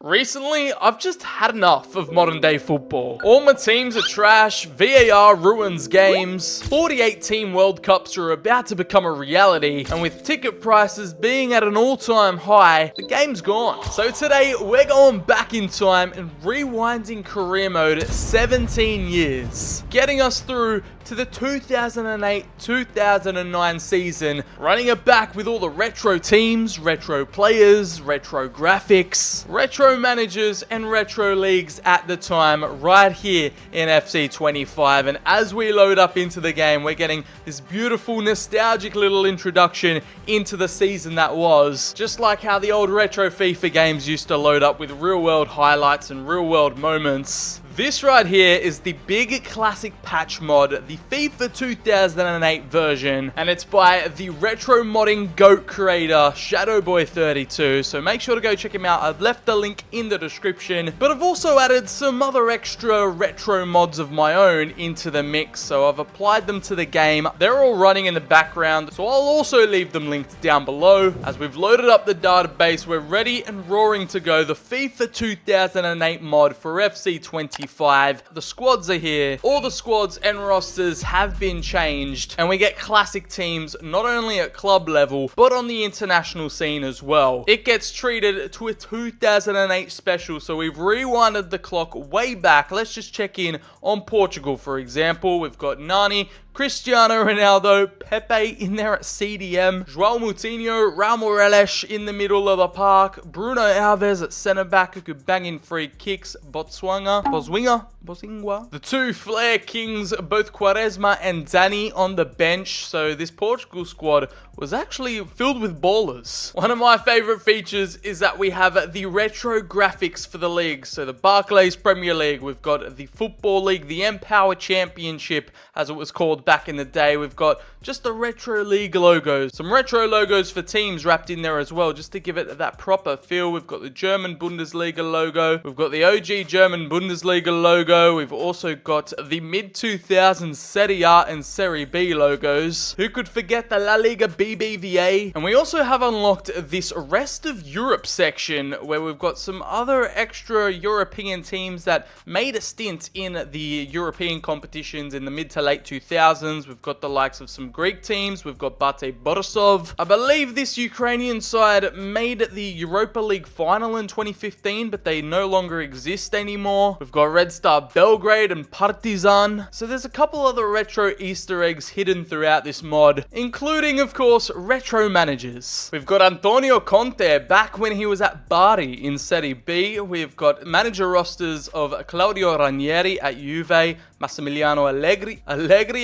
Recently, I've just had enough of modern day football. All my teams are trash, VAR ruins games, 48 team World Cups are about to become a reality, and with ticket prices being at an all-time high, the game's gone. So today, we're going back in time and rewinding career mode 17 years, getting us through to the 2008-2009 season, running it back with all the retro teams, retro players, retro graphics, retro managers, and retro leagues at the time right here in FC 25. And as we load up into the game, we're getting this beautiful nostalgic little introduction into the season that was, just like how the old retro FIFA games used to load up with real world highlights and real world moments. This right here is the big classic patch mod, the FIFA 2008 version, and it's by the retro modding GOAT creator, Shadowboy32, so make sure to go check him out. I've left the link in the description, but I've also added some other extra retro mods of my own into the mix, so I've applied them to the game. They're all running in the background, so I'll also leave them linked down below. As we've loaded up the database, we're ready and roaring to go. The FIFA 2008 mod for FC 25. The squads are here. All the squads and rosters have been changed, and we get classic teams not only at club level but on the international scene as well. It gets treated to a 2008 special, so we've rewinded the clock way back. Let's just check in on Portugal, for example. We've got Nani, Cristiano Ronaldo, Pepe in there at CDM, João Moutinho, Raul Morelos in the middle of the park, Bruno Alves at centre back who could bang in free kicks, Boswinga. The two Flair Kings, both Quaresma and Dani on the bench, so this Portugal squad was actually filled with ballers. One of my favourite features is that we have the retro graphics for the league. So the Barclays Premier League, we've got the Football League, the Empower Championship as it was called back in the day. We've got just the retro league logos, some retro logos for teams wrapped in there as well, just to give it that proper feel. We've got the German Bundesliga logo, we've got the OG German Bundesliga logo, we've also got the mid-2000s Serie A and Serie B logos. Who could forget the La Liga BBVA? And we also have unlocked this rest of Europe section where we've got some other extra European teams that made a stint in the European competitions in the mid to late 2000s. We've got the likes of some Greek teams. We've got Bate Borisov. I believe this Ukrainian side made the Europa League final in 2015, but they no longer exist anymore. We've got Red Star Belgrade and Partizan. So there's a couple other retro Easter eggs hidden throughout this mod, including, of course, retro managers. We've got Antonio Conte back when he was at Bari in Serie B. We've got manager rosters of Claudio Ranieri at Juve, Massimiliano Allegri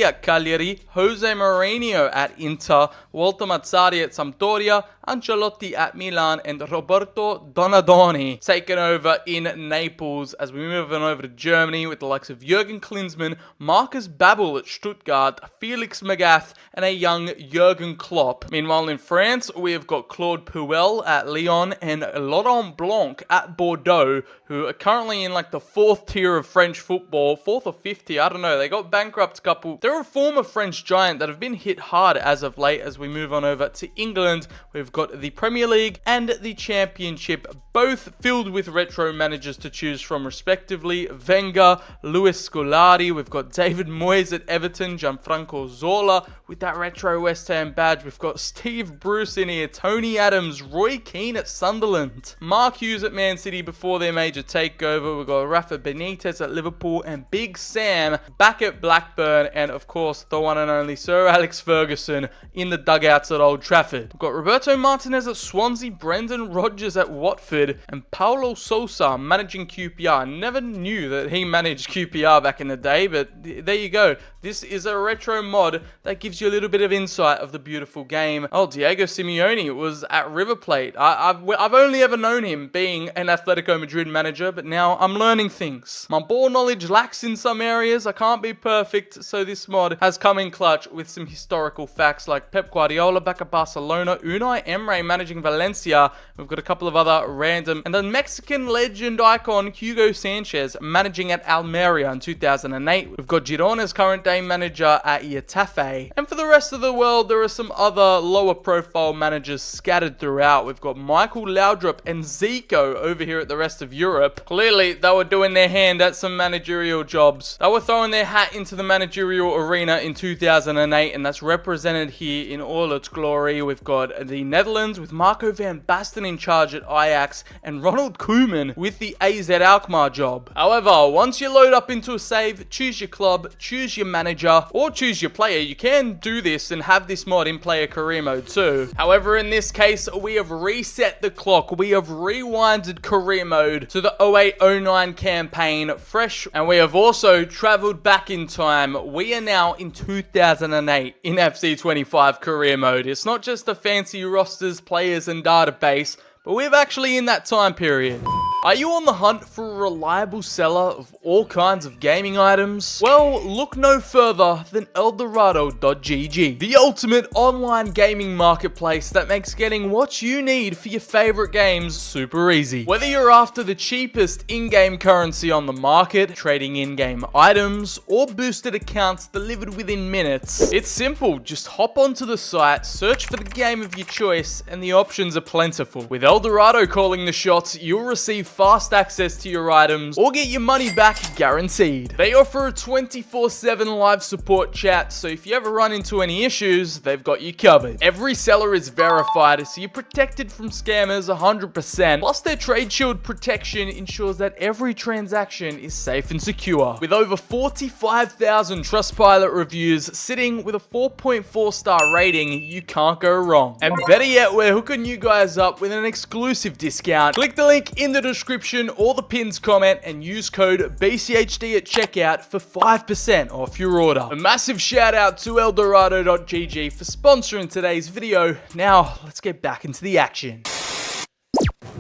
at Cagliari, Jose Mourinho at Inter, Walter Mazzarri at Sampdoria, Ancelotti at Milan, and Roberto Donadoni taken over in Naples. As we move on over to Germany with the likes of Jurgen Klinsmann, Marcus Babbel at Stuttgart, Felix Magath, and a young Jurgen Klopp. Meanwhile in France, we have got Claude Puel at Lyon and Laurent Blanc at Bordeaux, who are currently in like the fourth tier of French football, fourth or fifth tier, I don't know. They got bankrupt a couple. They're a former French giant that have been hit hard as of late. As we move on over to England, we've got the Premier League and the Championship, both filled with retro managers to choose from respectively. Wenger, Luis Scolari, we've got David Moyes at Everton, Gianfranco Zola with that retro West Ham badge. We've got Steve Bruce in here, Tony Adams, Roy Keane at Sunderland, Mark Hughes at Man City before their major takeover. We've got Rafa Benitez at Liverpool and Big Sam back at Blackburn, and of course the one and only Sir Alex Ferguson in the dugouts at Old Trafford. We've got Roberto Martinez at Swansea, Brendan Rodgers at Watford, and Paulo Sousa managing QPR. I never knew that he managed QPR back in the day, but there you go. This is a retro mod that gives you a little bit of insight of the beautiful game. Oh, Diego Simeone was at River Plate. I've only ever known him being an Atletico Madrid manager, but now I'm learning things. My ball knowledge lacks in some areas. I can't be perfect, so this mod has come in clutch with some historical facts like Pep Guardiola back at Barcelona, Unai Emery managing Valencia. We've got a couple of other random, and the Mexican legend icon Hugo Sanchez managing at Almeria in 2008. We've got Girona's current day manager at Getafe, and And for the rest of the world, there are some other lower profile managers scattered throughout. We've got Michael Laudrup and Zico over here at the rest of Europe. Clearly, they were doing their hand at some managerial jobs. They were throwing their hat into the managerial arena in 2008, and that's represented here in all its glory. We've got the Netherlands with Marco van Basten in charge at Ajax and Ronald Koeman with the AZ Alkmaar job. However, once you load up into a save, choose your club, choose your manager, or choose your player, you can do this and have this mod in player career mode too. However, in this case, we have reset the clock. We have rewinded career mode to the 08-09 campaign fresh, and we have also traveled back in time. We are now in 2008 in FC25 career mode. It's not just the fancy rosters, players, and database, but we're actually in that time period. Are you on the hunt for a reliable seller of all kinds of gaming items? Well, look no further than Eldorado.gg, the ultimate online gaming marketplace that makes getting what you need for your favorite games super easy. Whether you're after the cheapest in-game currency on the market, trading in-game items, or boosted accounts delivered within minutes, it's simple. Just hop onto the site, search for the game of your choice, and the options are plentiful. With Eldorado calling the shots, you'll receive fast access to your items or get your money back guaranteed. They offer a 24/7 live support chat, so if you ever run into any issues, they've got you covered. Every seller is verified, so you're protected from scammers 100%. Plus, their Trade Shield protection ensures that every transaction is safe and secure. With over 45,000 Trustpilot reviews, sitting with a 4.4 star rating, you can't go wrong. And better yet, we're hooking you guys up with an exclusive discount. Click the link in the description or the pins comment and use code BCHD at checkout for 5% off your order. A massive shout out to Eldorado.gg for sponsoring today's video. Now, let's get back into the action.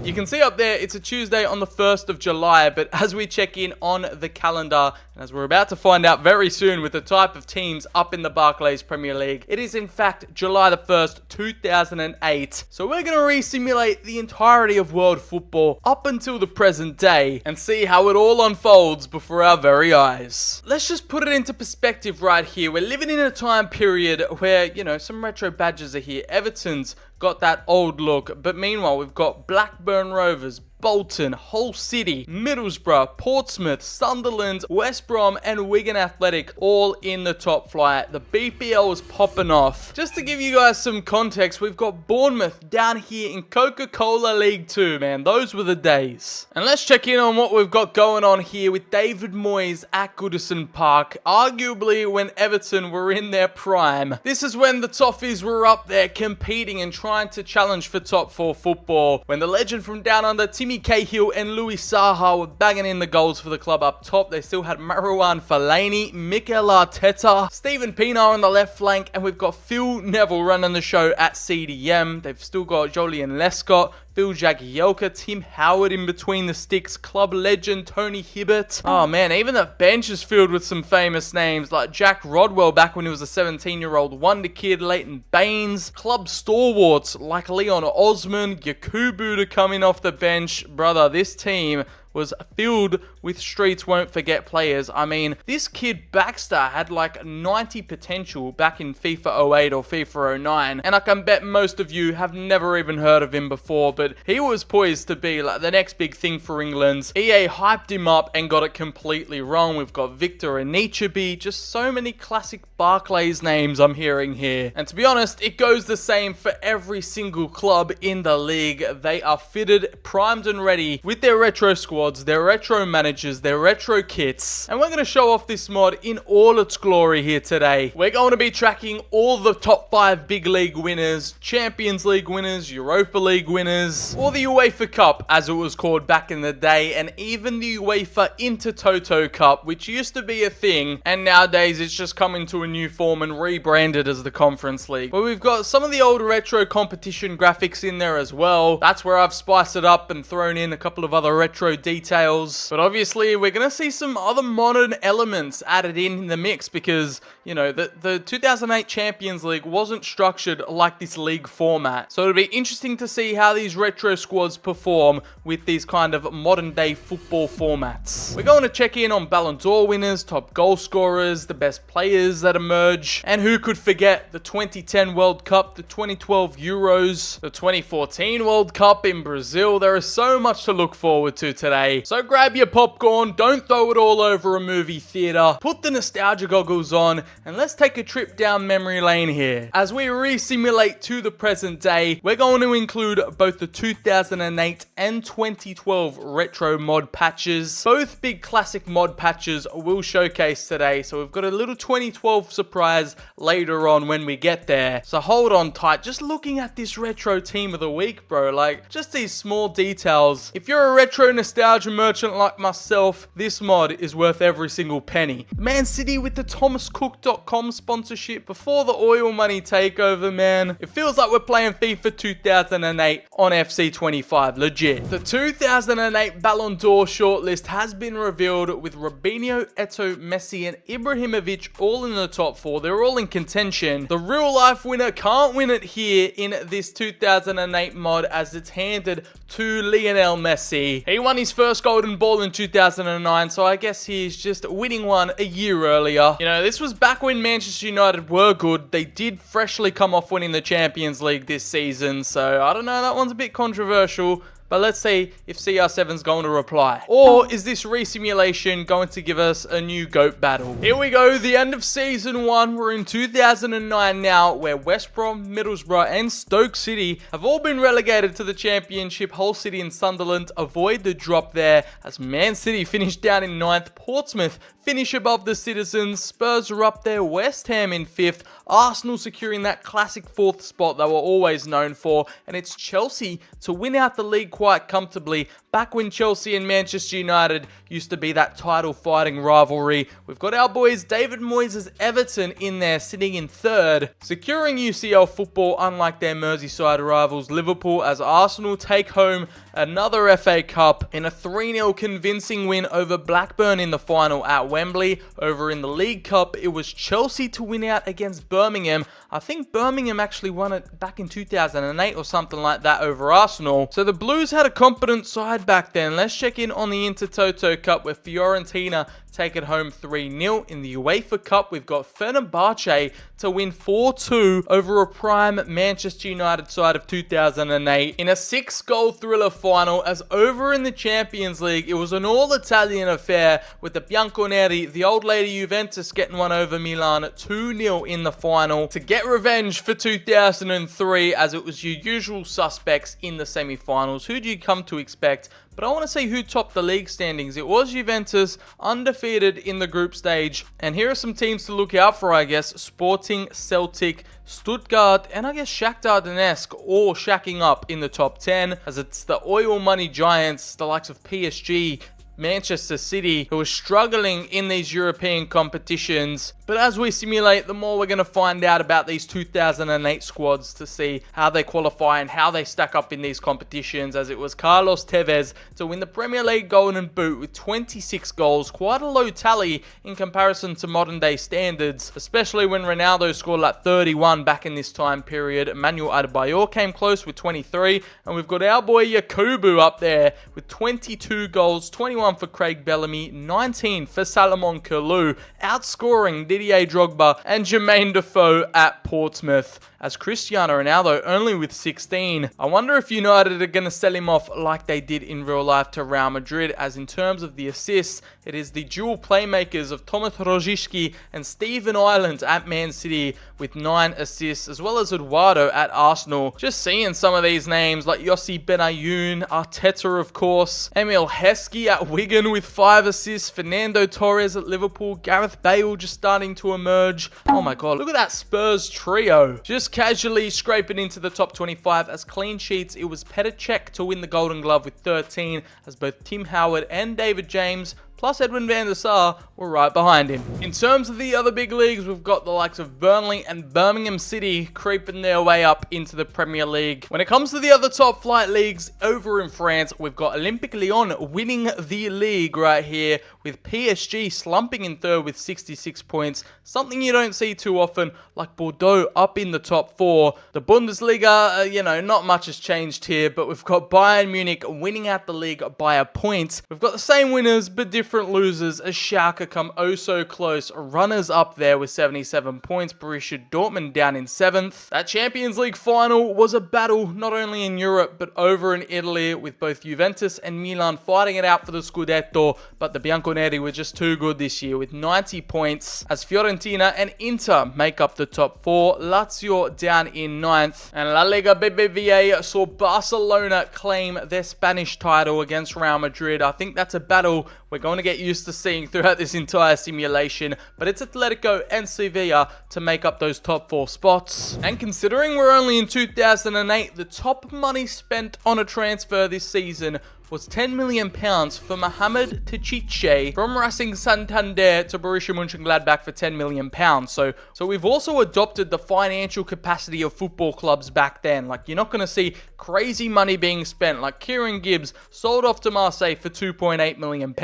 You can see up there, it's a Tuesday on the 1st of July, but as we check in on the calendar, and as we're about to find out very soon with the type of teams up in the Barclays Premier League, it is in fact July the 1st, 2008. So we're going to re-simulate the entirety of world football up until the present day and see how it all unfolds before our very eyes. Let's just put it into perspective right here. We're living in a time period where, you know, some retro badges are here. Everton's got that old look, but meanwhile we've got Blackburn Rovers, Bolton, Hull City, Middlesbrough, Portsmouth, Sunderland, West Brom, and Wigan Athletic all in the top flight. The BPL is popping off. Just to give you guys some context, we've got Bournemouth down here in Coca-Cola League 2, man. Those were the days. And let's check in on what we've got going on here with David Moyes at Goodison Park, arguably when Everton were in their prime. This is when the Toffees were up there competing and trying to challenge for top 4 football. When the legend from down under, Timmy Cahill and Louis Saha were banging in the goals for the club up top. They still had Marouane Fellaini, Mikel Arteta, Stephen Pienaar on the left flank, and we've got Phil Neville running the show at CDM. They've still got Jolien Lescott, Phil Jagielka, Tim Howard in between the sticks, club legend Tony Hibbert. Oh man, even the bench is filled with some famous names like Jack Rodwell back when he was a 17-year-old wonder kid, Leighton Baines, club stalwarts like Leon Osman, Yakubu to coming off the bench. Brother, this team was filled with streets won't forget players. I mean, this kid Baxter had like 90 potential back in FIFA 08 or FIFA 09, and I can bet most of you have never even heard of him before, but he was poised to be like the next big thing for England. EA hyped him up and got it completely wrong. We've got Victor Anichebe, just so many classic Barclays names I'm hearing here. And to be honest, it goes the same for every single club in the league. They are fitted, primed and ready with their retro squad, their retro managers, their retro kits, and we're going to show off this mod in all its glory here today. We're going to be tracking all the top 5 big league winners, Champions League winners, Europa League winners, or the UEFA Cup as it was called back in the day, and even the UEFA Intertoto Cup, which used to be a thing, and nowadays it's just come into a new form and rebranded as the Conference League. But we've got some of the old retro competition graphics in there as well. That's where I've spiced it up and thrown in a couple of other retro details. But obviously, we're going to see some other modern elements added in the mix because, you know, the 2008 Champions League wasn't structured like this league format. So it'll be interesting to see how these retro squads perform with these kind of modern day football formats. We're going to check in on Ballon d'Or winners, top goal scorers, the best players that that emerge. And who could forget the 2010 World Cup, the 2012 Euros, the 2014 World Cup in Brazil. There is so much to look forward to today. So grab your popcorn, don't throw it all over a movie theater, put the nostalgia goggles on, and let's take a trip down memory lane here. As we re-simulate to the present day, we're going to include both the 2008 and 2012 retro mod patches. Both big classic mod patches will showcase today, so we've got a little 2012 surprise later on when we get there. So hold on tight. Just looking at this retro team of the week, bro, like just these small details. If you're a retro nostalgia merchant like myself, this mod is worth every single penny. Man City with the thomascook.com sponsorship before the oil money takeover, man. It feels like we're playing FIFA 2008 on FC25, legit. The 2008 Ballon d'Or shortlist has been revealed with Robinho, Eto'o, Messi and Ibrahimovic all in the top 4. They're all in contention. The real life winner can't win it here in this 2008 mod as it's handed to Lionel Messi. He won his first golden ball in 2009, so I guess he's just winning one a year earlier. You know, this was back when Manchester United were good. They did freshly come off winning the Champions League this season, so I don't know, that one's a bit controversial. But let's see if CR7's going to reply. Or is this re-simulation going to give us a new GOAT battle? Here we go, the end of Season 1. We're in 2009 now, where West Brom, Middlesbrough and Stoke City have all been relegated to the Championship. Hull City and Sunderland avoid the drop there, as Man City finished down in 9th. Portsmouth finish above the Citizens. Spurs are up there. West Ham in 5th. Arsenal securing that classic 4th spot they were always known for. And it's Chelsea to win out the league quite comfortably. Back when Chelsea and Manchester United used to be that title fighting rivalry. We've got our boys David Moyes' Everton in there sitting in 3rd. Securing UCL football unlike their Merseyside rivals Liverpool, as Arsenal take home another FA Cup in a 3-0 convincing win over Blackburn in the final at Wembley. Over in the League Cup, it was Chelsea to win out against Birmingham. I think Birmingham actually won it back in 2008 or something like that over Arsenal. So the Blues had a competent side back then. Let's check in on the Intertoto Cup, where Fiorentina take it home 3-0. In the UEFA Cup, we've got Fenerbahce to win 4-2 over a prime Manchester United side of 2008 in a 6-goal thriller final. As over in the Champions League, it was an all-Italian affair with the Bianconeri, the old lady Juventus, getting one over Milan 2-0 in the final to get revenge for 2003, as it was your usual suspects in the semi-finals. Who do you come to expect? But I want to see who topped the league standings. It was Juventus, undefeated in the group stage. And here are some teams to look out for, I guess. Sporting, Celtic, Stuttgart, and I guess Shakhtar Donetsk all shacking up in the top 10, as it's the oil money giants, the likes of PSG, Manchester City, who are struggling in these European competitions. But as we simulate, the more we're going to find out about these 2008 squads to see how they qualify and how they stack up in these competitions, as it was Carlos Tevez to win the Premier League Golden Boot with 26 goals. Quite a low tally in comparison to modern day standards, especially when Ronaldo scored like 31 back in this time period. Emmanuel Adebayor came close with 23, and we've got our boy Yakubu up there with 22 goals, 21 for Craig Bellamy, 19 for Salomon Kalou, outscoring Didier Drogba and Jermaine Defoe at Portsmouth, as Cristiano Ronaldo only with 16. I wonder if United are going to sell him off like they did in real life to Real Madrid, as in terms of the assists, it is the dual playmakers of Tomas Rosicky and Stephen Ireland at Man City with 9 assists, as well as Eduardo at Arsenal. Just seeing some of these names like Yossi Benayoun, Arteta of course, Emil Heskey at Wigan with 5 assists, Fernando Torres at Liverpool, Gareth Bale just starting to emerge. Oh my god, look at that Spurs trio. Just casually scraping into the top 25 as clean sheets. It was Petr Cech to win the Golden Glove with 13, as both Tim Howard and David James plus Edwin van der Sar were right behind him. In terms of the other big leagues, we've got the likes of Burnley and Birmingham City creeping their way up into the Premier League. When it comes to the other top flight leagues over in France, we've got Olympique Lyon winning the the league right here, with PSG slumping in third with 66 points. Something you don't see too often, like Bordeaux up in the top 4. The Bundesliga, not much has changed here, but we've got Bayern Munich winning out the league by a point. We've got the same winners, but different losers, as Schalke come oh so close. Runners up there with 77 points. Borussia Dortmund down in 7th. That Champions League final was a battle, not only in Europe, but over in Italy, with both Juventus and Milan fighting it out for the Scudetto, but the Bianconeri were just too good this year with 90 points, as Fiorentina and Inter make up the top 4. Lazio down in 9th, and La Liga BBVA saw Barcelona claim their Spanish title against Real Madrid. I think that's a battle we're going to get used to seeing throughout this entire simulation, but it's Atletico and Sevilla to make up those top 4 spots. And considering we're only in 2008, the top money spent on a transfer this season was £10 million for Mohamed Tchiche from Racing Santander to Borussia Mönchengladbach for £10 million. So we've also adopted the financial capacity of football clubs back then. Like, you're not going to see crazy money being spent. Like, Kieran Gibbs sold off to Marseille for £2.8 million.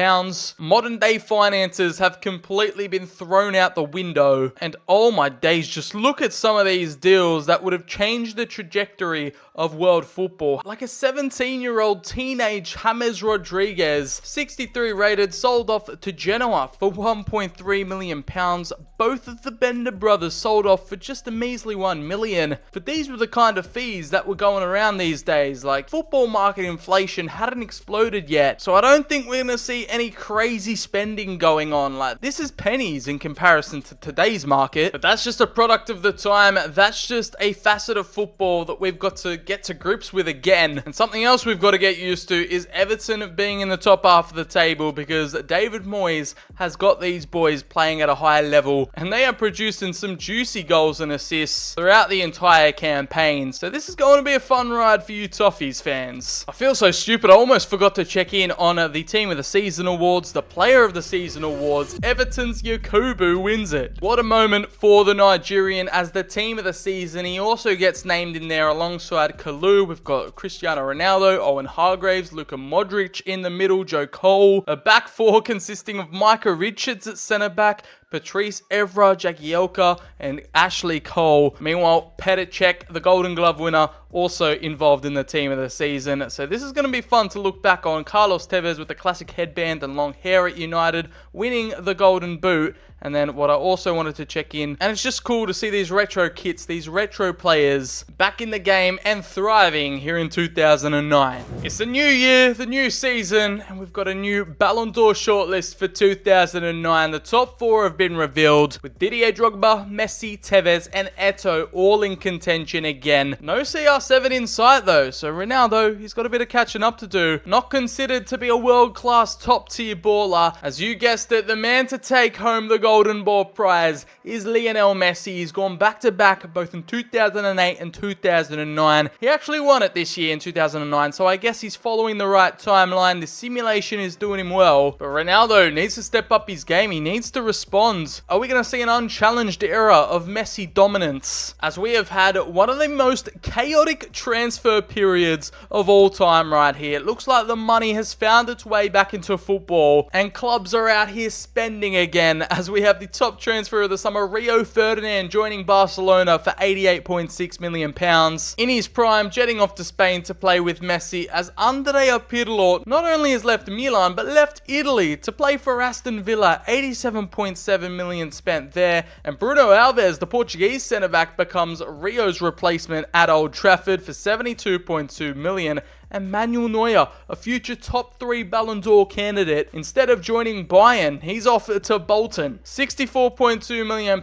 Modern day finances have completely been thrown out the window. And oh my days, just look at some of these deals that would have changed the trajectory of world football. Like a 17-year-old teenage James Rodriguez, 63 rated, sold off to Genoa for £1.3 million. Both of the Bender brothers sold off for just a measly £1 million. But these were the kind of fees that were going around these days. Like, football market inflation hadn't exploded yet, so I don't think we're gonna see any crazy spending going on. Like, this is pennies in comparison to today's market. But that's just a product of the time. That's just a facet of football that we've got to get to grips with again. And something else we've got to get used to is Everton being in the top half of the table, because David Moyes has got these boys playing at a high level, and they are producing some juicy goals and assists throughout the entire campaign. So this is going to be a fun ride for you Toffees fans. I feel so stupid, I almost forgot to check in on the Team of the Season awards, the Player of the Season awards. Everton's Yakubu wins it. What a moment for the Nigerian as the Team of the Season. He also gets named in there alongside Kalou. We've got Cristiano Ronaldo, Owen Hargreaves, Luka Modric in the middle, Joe Cole. A back 4 consisting of Micah Richards at centre back, Patrice Evra, Jagielka, and Ashley Cole. Meanwhile, Petr Cech, the Golden Glove winner, also involved in the Team of the Season. So this is going to be fun to look back on. Carlos Tevez with the classic headband and long hair at United, winning the Golden Boot. And then what I also wanted to check in, and it's just cool to see these retro kits, these retro players back in the game and thriving here in 2009. It's the new year, the new season, and we've got a new Ballon d'Or shortlist for 2009. The top 4 have been revealed, with Didier Drogba, Messi, Tevez, and Eto'o all in contention again. No CR7 in sight though, so Ronaldo, he's got a bit of catching up to do. Not considered to be a world-class top-tier baller. As you guessed it, the man to take home the Golden Ball prize is Lionel Messi. He's gone back-to-back both in 2008 and 2009. He actually won it this year in 2009, so I guess he's following the right timeline. The simulation is doing him well, but Ronaldo needs to step up his game. He needs to respond. Are we going to see an unchallenged era of Messi dominance, as we have had one of the most chaotic transfer periods of all time right here? It looks like the money has found its way back into football, and clubs are out here spending again, as we have the top transfer of the summer, Rio Ferdinand, joining Barcelona for £88.6 million. In his prime, jetting off to Spain to play with Messi, as Andrea Pirlo not only has left Milan, but left Italy to play for Aston Villa. £87.7 million spent there. And Bruno Alves, the Portuguese centre-back, becomes Rio's replacement at Old Trafford for £72.2 million. And Manuel Neuer, a future top 3 Ballon d'Or candidate, instead of joining Bayern, he's off to Bolton. £64.2 million,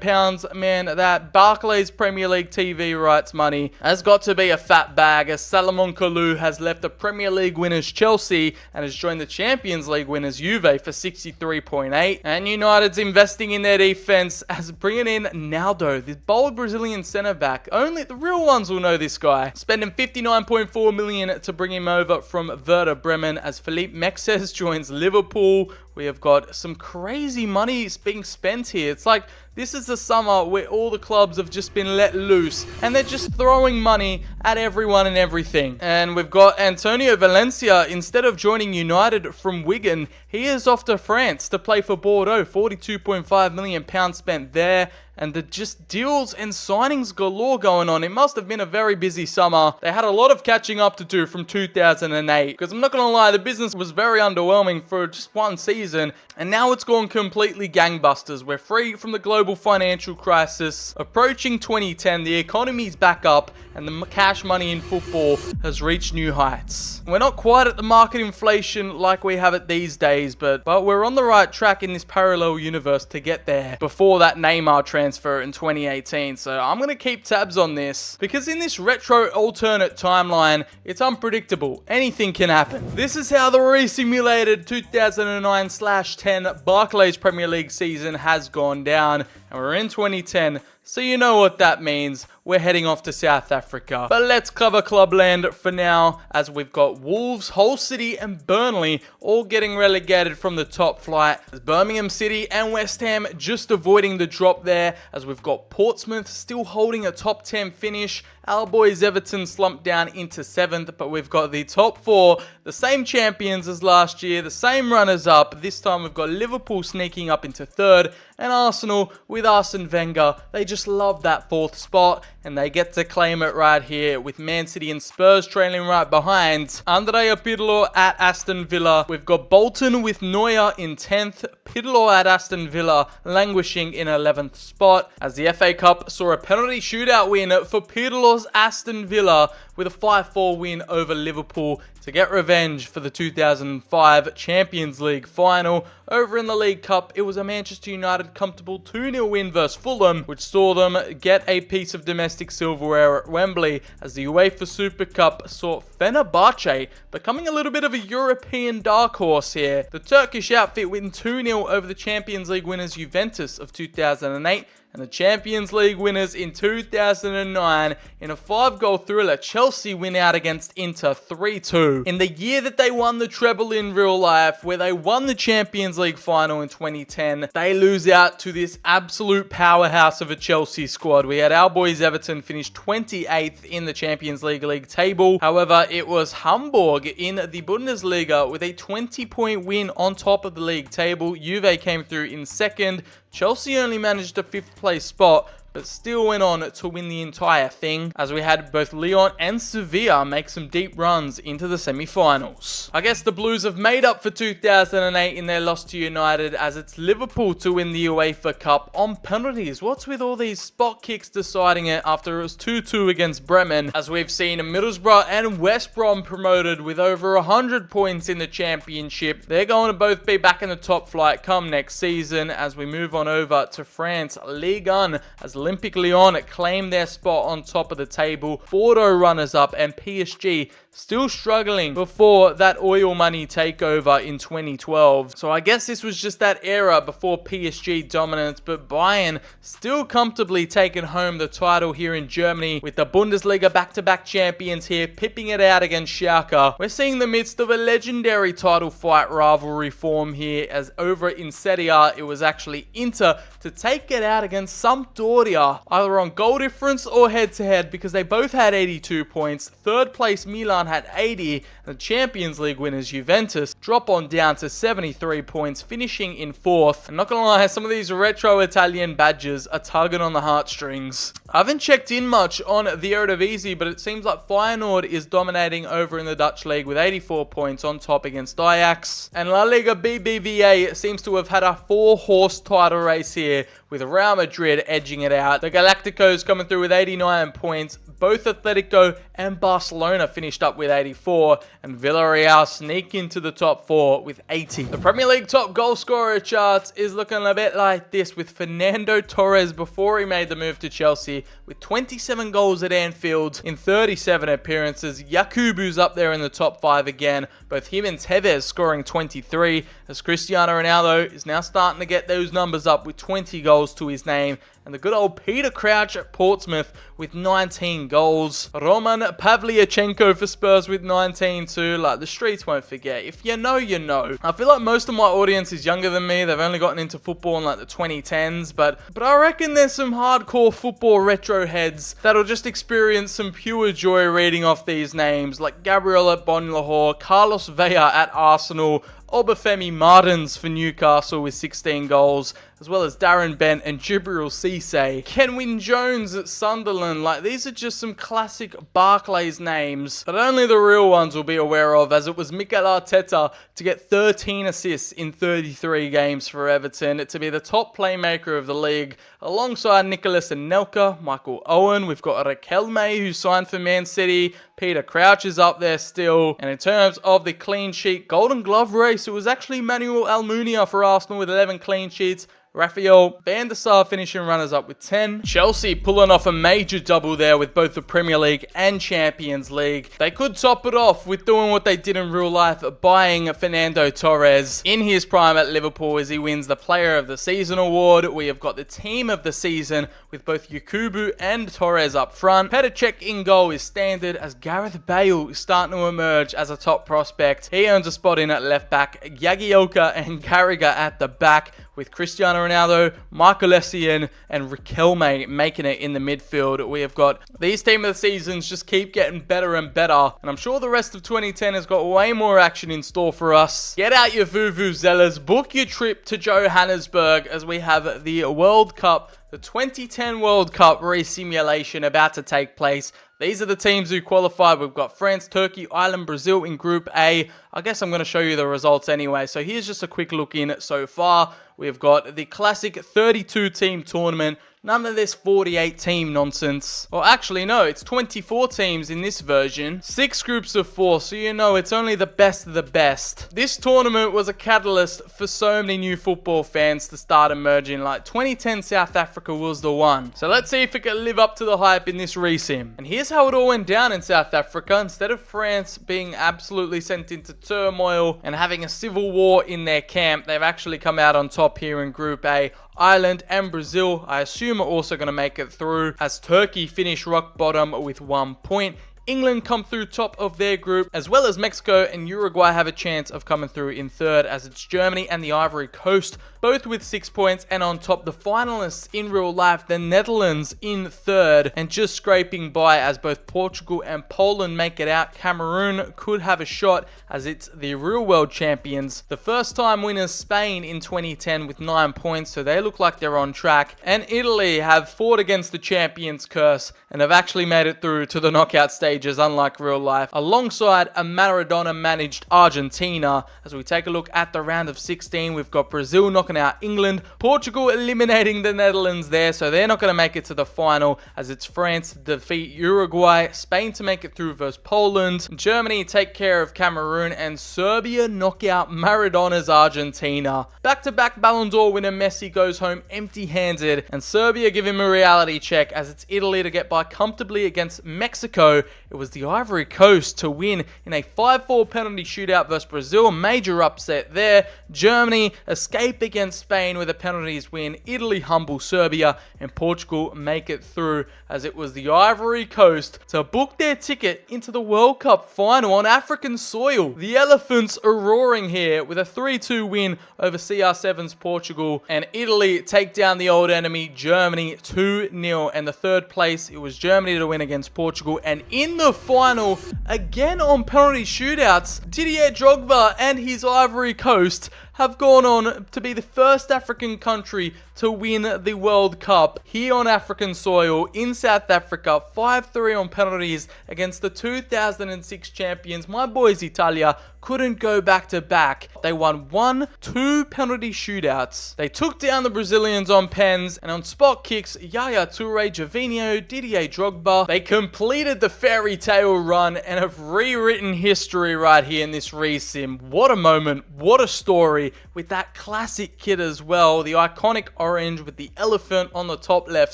man, that Barclays Premier League TV rights money has got to be a fat bag, as Salomon Kalou has left the Premier League winners Chelsea and has joined the Champions League winners Juve for 63.8. And United's investing in their defense as bringing in Naldo, this bold Brazilian centre-back. Only the real ones will know this guy. Spending $59.4 million to bring him over from Werder Bremen, as Philippe Mexes joins Liverpool. we have got some crazy money being spent here. It's like this is the summer where all the clubs have just been let loose and they're just throwing money at everyone and everything. And we've got Antonio Valencia, instead of joining United from Wigan, he is off to France to play for Bordeaux. £42.5 million spent there. And the just deals and signings galore going on. It must have been a very busy summer. They had a lot of catching up to do from 2008. Because I'm not going to lie, the business was very underwhelming for just one season. And now it's gone completely gangbusters. We're free from the global financial crisis. Approaching 2010, the economy's back up. And the cash money in football has reached new heights. We're not quite at the market inflation like we have it these days. But we're on the right track in this parallel universe to get there. Before that Neymar transfer in 2018. So I'm going to keep tabs on this because in this retro alternate timeline, it's unpredictable. Anything can happen. This is how the re-simulated 2009/10 Barclays Premier League season has gone down, and we're in 2010. So you know what that means. We're heading off to South Africa. But let's cover Clubland for now, as we've got Wolves, Hull City and Burnley all getting relegated from the top flight. As Birmingham City and West Ham just avoiding the drop there, as we've got Portsmouth still holding a top 10 finish. Our boys Everton slumped down into 7th, but we've got the top 4, the same champions as last year, the same runners up. This time we've got Liverpool sneaking up into 3rd, and Arsenal with Arsene Wenger. They just love that 4th spot, and they get to claim it right here with Man City and Spurs trailing right behind. Andrea Pirlo at Aston Villa. We've got Bolton with Neuer in 10th. Pirlo at Aston Villa languishing in 11th spot, as the FA Cup saw a penalty shootout win for Pirlo's Aston Villa with a 5-4 win over Liverpool to get revenge for the 2005 Champions League final. Over in the League Cup, it was a Manchester United comfortable 2-0 win versus Fulham, which saw them get a piece of domestic silverware at Wembley, as the UEFA Super Cup saw Fenerbahce becoming a little bit of a European dark horse here. The Turkish outfit win 2-0 over the Champions League winners Juventus of 2008, and the Champions League winners in 2009 in a 5-goal thriller. Chelsea win out against Inter 3-2. In the year that they won the treble in real life, where they won the Champions League final in 2010, they lose out to this absolute powerhouse of a Chelsea squad. We had our boys Everton finish 28th in the Champions League table. However, it was Hamburg in the Bundesliga with a 20-point win on top of the league table. Juve came through in 2nd. Chelsea only managed a 5th place spot, but still went on to win the entire thing, as we had both Lyon and Sevilla make some deep runs into the semi-finals. I guess the Blues have made up for 2008 in their loss to United, as it's Liverpool to win the UEFA Cup on penalties. What's with all these spot kicks deciding it after it was 2-2 against Bremen, as we've seen Middlesbrough and West Brom promoted with over 100 points in the championship. They're going to both be back in the top flight come next season, as we move on over to France Ligue 1, as Olympique Lyon claim their spot on top of the table. Bordeaux runners up, and PSG still struggling before that oil money takeover in 2012. So I guess this was just that era before PSG dominance, but Bayern still comfortably taking home the title here in Germany, with the Bundesliga back-to-back champions here pipping it out against Schalke. We're seeing the midst of a legendary title fight rivalry form here, as over in Serie A it was actually Inter to take it out against Sampdoria, either on goal difference or head-to-head, because they both had 82 points. 3rd place Milan had 80, and the Champions League winners Juventus drop on down to 73 points, finishing in 4th. I'm not gonna lie, some of these retro Italian badges are tugging on the heartstrings. I haven't checked in much on the Eredivisie, but it seems like Feyenoord is dominating over in the Dutch league with 84 points on top against Ajax. And La Liga BBVA seems to have had a 4-horse title race here, with Real Madrid edging it out. The Galacticos coming through with 89 points. Both Atletico and Barcelona finished up with 84, and Villarreal sneak into the top 4 with 80. The Premier League top goal scorer charts is looking a bit like this, with Fernando Torres before he made the move to Chelsea with 27 goals at Anfield in 37 appearances. Yakubu's up there in the top 5 again, both him and Tevez scoring 23, as Cristiano Ronaldo is now starting to get those numbers up with 20 goals to his name, and the good old Peter Crouch at Portsmouth with 19 goals. Roman Pavlyuchenko for Spurs with 19 too. Like, the streets won't forget. If you know, you know. I feel like most of my audience is younger than me. They've only gotten into football in like the 2010s, but I reckon there's some hardcore football retro heads that'll just experience some pure joy reading off these names, like Gabriel at Bon Lahore, Carlos Vela at Arsenal, Obafemi Martins for Newcastle with 16 goals, as well as Darren Bent and Jibril Cisse. Kenwyne Jones at Sunderland. Like, these are just some classic Barclays names that only the real ones will be aware of, as it was Mikel Arteta to get 13 assists in 33 games for Everton, to be the top playmaker of the league, alongside Nicholas Anelka, Michael Owen. We've got Riquelme, who signed for Man City. Peter Crouch is up there still. And in terms of the clean sheet Golden Glove race, it was actually Manuel Almunia for Arsenal with 11 clean sheets. Rafael van der Sar finishing runners-up with 10. Chelsea pulling off a major double there with both the Premier League and Champions League. They could top it off with doing what they did in real life, buying Fernando Torres in his prime at Liverpool as he wins the Player of the Season award. We have got the Team of the Season with both Yakubu and Torres up front. Petr Cech in goal is standard, as Gareth Bale is starting to emerge as a top prospect. He earns a spot in at left back, Yagioka and Carragher at the back, with Cristiano Ronaldo, Michael Essien, and Riquelme making it in the midfield. We have got these Team of the Seasons just keep getting better and better, and I'm sure the rest of 2010 has got way more action in store for us. Get out your vuvuzelas, book your trip to Johannesburg, as we have the World Cup, the 2010 World Cup re-simulation about to take place. These are the teams who qualified. We've got France, Turkey, Ireland, Brazil in Group A. I guess I'm going to show you the results anyway. So here's just a quick look in so far. We've got the classic 32-team tournament. None of this 48-team nonsense. Or actually, no, it's 24 teams in this version. 6 groups of 4, so you know it's only the best of the best. This tournament was a catalyst for so many new football fans to start emerging. Like, 2010 South Africa was the one. So let's see if it can live up to the hype in this resim. And here's how it all went down in South Africa. Instead of France being absolutely sent into turmoil and having a civil war in their camp, they've actually come out on top here in Group A. Ireland and Brazil, I assume, are also going to make it through, as Turkey finish rock bottom with 1 point. England come through top of their group, as well as Mexico and Uruguay have a chance of coming through in third, as it's Germany and the Ivory Coast, both with 6 points, and on top the finalists in real life, the Netherlands in third, and just scraping by as both Portugal and Poland make it out. Cameroon could have a shot, as it's the real world champions. The first time winners Spain in 2010 with 9 points, so they look like they're on track, and Italy have fought against the champions curse and have actually made it through to the knockout stage, unlike real life, alongside a Maradona-managed Argentina. As we take a look at the round of 16, we've got Brazil knocking out England, Portugal eliminating the Netherlands there, so they're not going to make it to the final, as it's France to defeat Uruguay, Spain to make it through versus Poland, Germany take care of Cameroon, and Serbia knock out Maradona's Argentina. Back-to-back Ballon d'Or winner Messi goes home empty-handed, and Serbia give him a reality check, as it's Italy to get by comfortably against Mexico. It was the Ivory Coast to win in a 5-4 penalty shootout versus Brazil. A major upset there. Germany escape against Spain with a penalties win. Italy humble Serbia, and Portugal make it through, as it was the Ivory Coast to book their ticket into the World Cup final on African soil. The Elephants are roaring here with a 3-2 win over CR7's Portugal, and Italy take down the old enemy Germany 2-0. And the third place, it was Germany to win against Portugal, and in the final, again on penalty shootouts, Didier Drogba and his Ivory Coast have gone on to be the first African country to win the World Cup here on African soil in South Africa. 5-3 on penalties against the 2006 champions. My boys Italia couldn't go back to back. They won 1-2 penalty shootouts. They took down the Brazilians on pens, and on spot kicks, Yaya Toure, Javinho, Didier Drogba. They completed the fairy tale run and have rewritten history right here in this resim. What a moment, what a story. history with that classic kit as well. The iconic orange with the elephant on the top left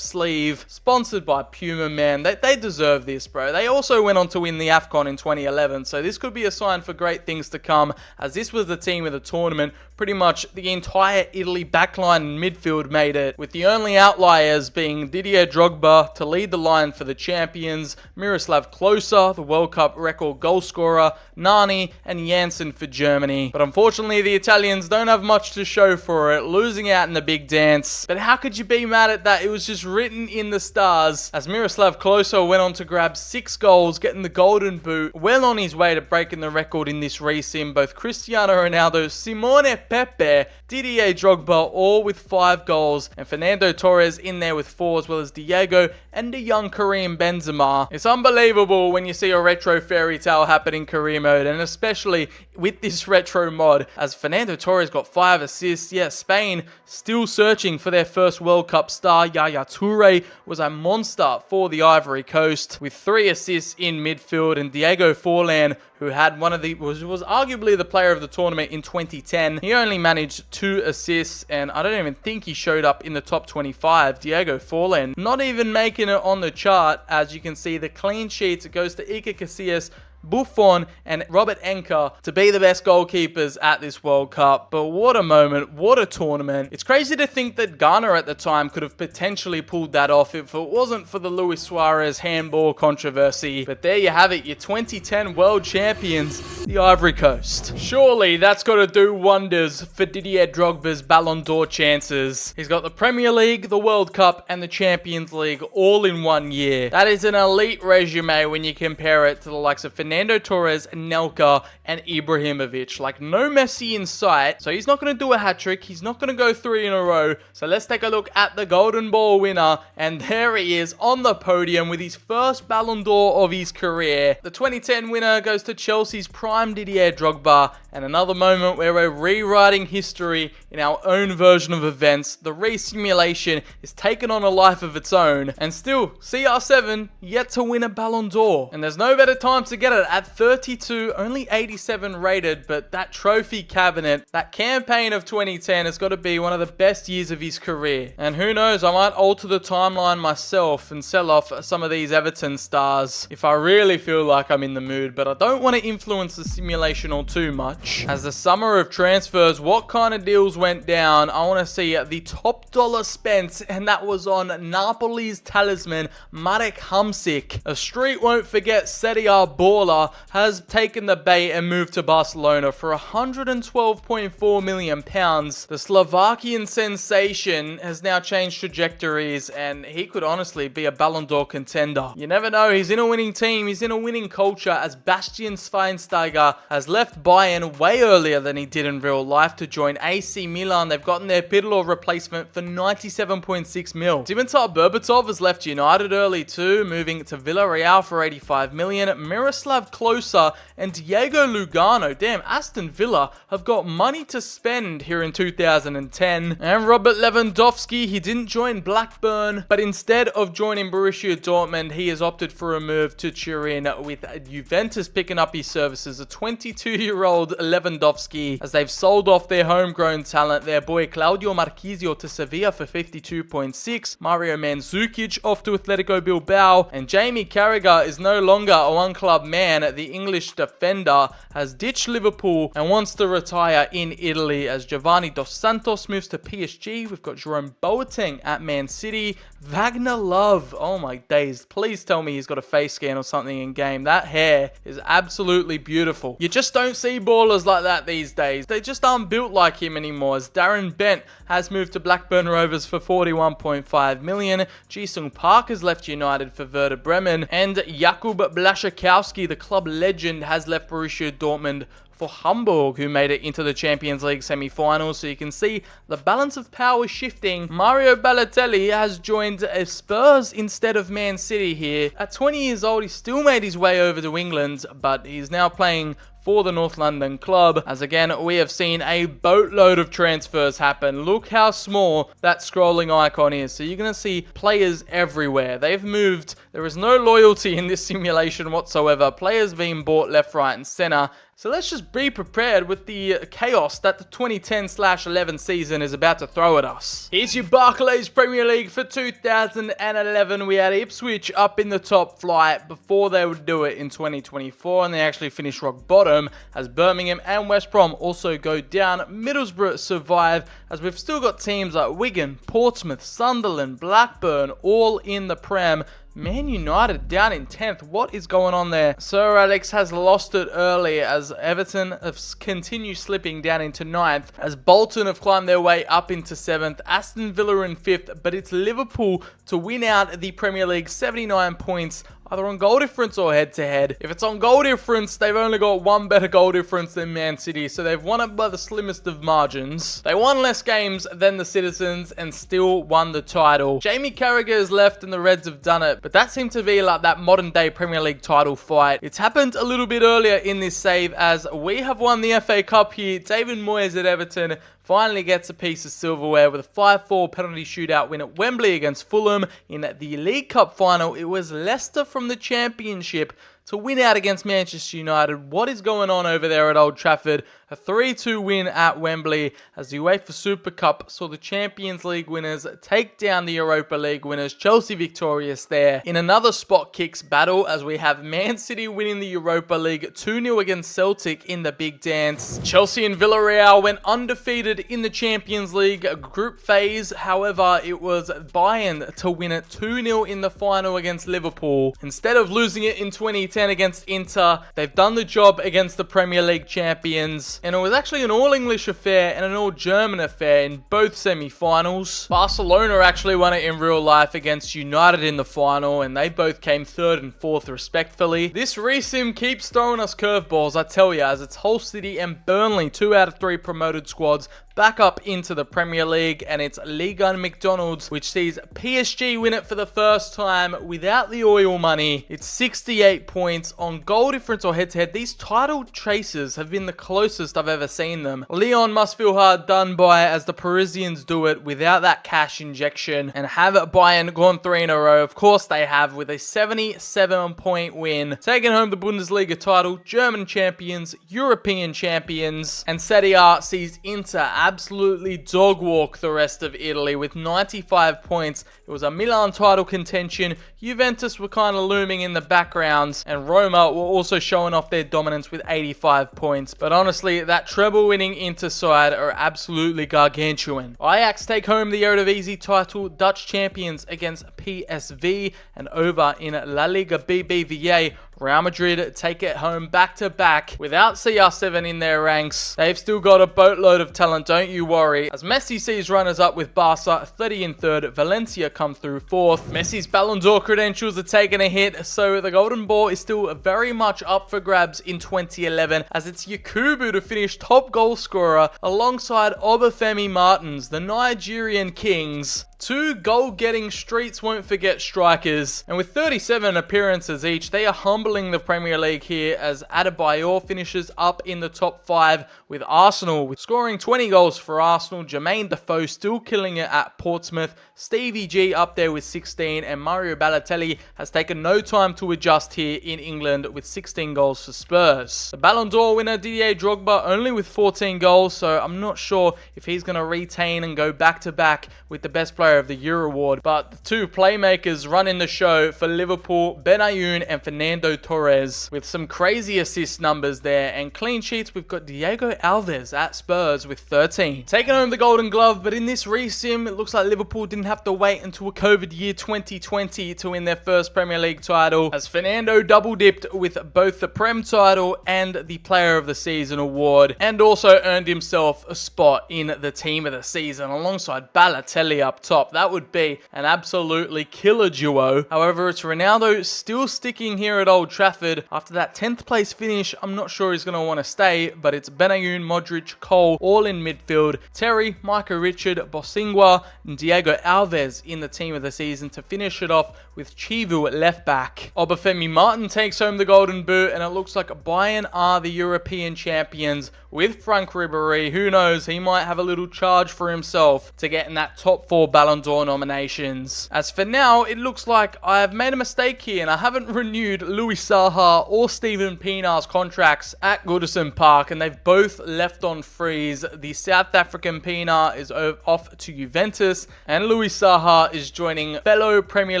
sleeve. Sponsored by Puma, man. They deserve this, bro. They also went on to win the AFCON in 2011, so this could be a sign for great things to come, as this was the team of the tournament. Pretty much the entire Italy backline and midfield made it, with the only outliers being Didier Drogba to lead the line for the champions, Miroslav Klose, the World Cup record goal scorer, Nani, and Janssen for Germany. But unfortunately, the Italians don't have much to show for it, losing out in the big dance. But how could you be mad at that? It was just written in the stars, as Miroslav Klose went on to grab 6 goals, getting the golden boot, well on his way to breaking the record in this resim. Both Cristiano Ronaldo, Simone Pepe, Didier Drogba, all with 5 goals, and Fernando Torres in there with 4, as well as Diego and the young Karim Benzema. It's unbelievable when you see a retro fairy tale happen in career mode, and especially with this retro mod, as Fernando Torres got 5 assists. Yeah, Spain still searching for their first World Cup star. Yaya Toure was a monster for the Ivory Coast with 3 assists in midfield, and Diego Forlan, who had was arguably the player of the tournament in 2010. He only managed 2 assists, and I don't even think he showed up in the top 25. Diego Forlan not even making it on the chart. As you can see, the clean sheets, it goes to Iker Casillas, Buffon, and Robert Enka to be the best goalkeepers at this World Cup. But what a moment, what a tournament. It's crazy to think that Ghana at the time could have potentially pulled that off if it wasn't for the Luis Suarez handball controversy. But there you have it, your 2010 world champions, the Ivory Coast. Surely that's got to do wonders for Didier Drogba's Ballon d'Or chances. He's got the Premier League, the World Cup, and the Champions League all in one year. That is an elite resume when you compare it to the likes of Fernando Torres, Nelka, and Ibrahimovic. Like, no Messi in sight, so he's not going to do a hat-trick. He's not going to go 3 in a row. So let's take a look at the Golden Ball winner, and there he is on the podium with his first Ballon d'Or of his career. The 2010 winner goes to Chelsea's prime Didier Drogba, and another moment where we're rewriting history in our own version of events. The re-simulation is taken on a life of its own, and still, CR7 yet to win a Ballon d'Or. And there's no better time to get it at 32, only 87 rated, but that trophy cabinet, that campaign of 2010 has got to be one of the best years of his career. And who knows, I might alter the timeline myself and sell off some of these Everton stars if I really feel like I'm in the mood, but I don't want to influence the simulation all too much. As the summer of transfers, what kind of deals went down? I want to see the top dollar spent, and that was on Napoli's talisman, Marek Hamsik. A street won't forget Serie A baller has taken the bait and moved to Barcelona for £112.4 million. The Slovakian sensation has now changed trajectories, and he could honestly be a Ballon d'Or contender. You never know, he's in a winning team, he's in a winning culture, as Bastian Schweinsteiger has left Bayern way earlier than he did in real life to join AC Milan. They've gotten their Pirlo replacement for 97.6 mil. Dimitar Berbatov has left United early too, moving to Villarreal for 85 million. Miroslav Klose and Diego Lugano. Damn, Aston Villa have got money to spend here in 2010. And Robert Lewandowski, he didn't join Blackburn, but instead of joining Borussia Dortmund, he has opted for a move to Turin, with Juventus picking up his services. A 22-year-old Lewandowski, as they've sold off their homegrown talent, their boy Claudio Marchisio to Sevilla for 52.6, Mario Mandzukic off to Atletico Bilbao, and Jamie Carragher is no longer a one-club man. The English defender has ditched Liverpool and wants to retire in Italy, as Giovanni Dos Santos moves to PSG. We've got Jerome Boateng at Man City. Wagner Love, oh my days, please tell me he's got a face scan or something in game. That hair is absolutely beautiful. You just don't see ballers like that these days. They just aren't built like him anymore, as Darren Bent has moved to Blackburn Rovers for 41.5 million. Ji-Sung Park has left United for Werder Bremen, and Jakub Blaszczykowski, the club legend, has left Borussia Dortmund for Hamburg, who made it into the Champions League semi-finals. So you can see the balance of power shifting. Mario Balotelli has joined Spurs instead of Man City here. At 20 years old, he still made his way over to England, but he's now playing for the North London club, as again, we have seen a boatload of transfers happen. Look how small that scrolling icon is. So you're going to see players everywhere. They've moved. There is no loyalty in this simulation whatsoever. Players being bought left, right, and center. So let's just be prepared with the chaos that the 2010/11 season is about to throw at us. Here's your Barclays Premier League for 2011. We had Ipswich up in the top flight before they would do it in 2024, and they actually finished rock bottom as Birmingham and West Brom also go down. Middlesbrough survive, as we've still got teams like Wigan, Portsmouth, Sunderland, Blackburn all in the Prem. Man United down in 10th. What is going on there? Sir Alex has lost it early as Everton have continued slipping down into 9th. As Bolton have climbed their way up into 7th. Aston Villa in 5th. But it's Liverpool to win out the Premier League, 79 points. Either on goal difference or head-to-head. If it's on goal difference, they've only got one better goal difference than Man City, so they've won it by the slimmest of margins. They won less games than the Citizens and still won the title. Jamie Carragher has left and the Reds have done it, but that seemed to be like that modern-day Premier League title fight. It's happened a little bit earlier in this save as we have won the FA Cup here. David Moyes at Everton finally gets a piece of silverware with a 5-4 penalty shootout win at Wembley against Fulham. In the League Cup final, it was Leicester from the Championship to win out against Manchester United. What is going on over there at Old Trafford? A 3-2 win at Wembley as the UEFA Super Cup saw the Champions League winners take down the Europa League winners. Chelsea victorious there. In another spot kicks battle as we have Man City winning the Europa League 2-0 against Celtic in the big dance. Chelsea and Villarreal went undefeated in the Champions League group phase. However, it was Bayern to win it 2-0 in the final against Liverpool. Instead of losing it in 2010 against Inter, they've done the job against the Premier League champions. And it was actually an all-English affair and an all-German affair in both semi-finals. Barcelona actually won it in real life against United in the final, and they both came 3rd and 4th respectfully. This resim keeps throwing us curveballs, I tell you, as it's Hull City and Burnley, 2 out of 3 promoted squads, back up into the Premier League, and it's Liga McDonald's, which sees PSG win it for the first time without the oil money. It's 68 points on goal difference or head-to-head. These title chasers have been the closest I've ever seen them. Lyon must feel hard done by as the Parisians do it without that cash injection, and have Bayern gone 3 in a row. Of course they have, with a 77-point win, taking home the Bundesliga title, German champions, European champions, and Serie A sees Inter absolutely dog walk the rest of Italy with 95 points. It was a Milan title contention. Juventus were kind of looming in the background, and Roma were also showing off their dominance with 85 points. But honestly, that treble winning Inter side are absolutely gargantuan. Ajax take home the Eredivisie title, Dutch champions against PSV, and over in La Liga BBVA, Real Madrid take it home back-to-back without CR7 in their ranks. They've still got a boatload of talent, don't you worry. As Messi sees runners up with Barca 30 in 3rd, Valencia come through 4th. Messi's Ballon d'Or credentials are taking a hit, so the Golden Ball is still very much up for grabs in 2011, as it's Yakubu to finish top goal scorer alongside Obafemi Martins, the Nigerian Kings. 2 goal-getting streets won't forget strikers, and with 37 appearances each, they are humbling the Premier League here as Adebayor finishes up in the top 5 with Arsenal, with scoring 20 goals for Arsenal. Jermaine Defoe still killing it at Portsmouth, Stevie G up there with 16, and Mario Balotelli has taken no time to adjust here in England with 16 goals for Spurs. The Ballon d'Or winner Didier Drogba only with 14 goals, so I'm not sure if he's going to retain and go back-to-back with the best player of the Year award, but the 2 playmakers running the show for Liverpool, Benayoun and Fernando Torres, with some crazy assist numbers there, and clean sheets we've got Diego Alves at Spurs with 13. Taking home the Golden Glove, but in this resim, it looks like Liverpool didn't have to wait until a COVID year 2020 to win their first Premier League title, as Fernando double-dipped with both the Prem title and the Player of the Season award, and also earned himself a spot in the Team of the Season alongside Balotelli up top. top. That would be an absolutely killer duo. However, it's Ronaldo still sticking here at Old Trafford. After that 10th place finish, I'm not sure he's going to want to stay, but it's Benayoun, Modric, Cole, all in midfield. Terry, Micah Richard, Bosingwa, and Diego Alves in the team of the season to finish it off with Chivu at left back. Obafemi Martin takes home the golden boot, and it looks like Bayern are the European champions with Frank Ribéry. Who knows, he might have a little charge for himself to get in that top 4 Ballon d'Or nominations. As for now, it looks like I have made a mistake here and I haven't renewed Louis Saha or Steven Pienaar's contracts at Goodison Park, and they've both left on freeze. The South African Pienaar is off to Juventus, and Louis Saha is joining fellow Premier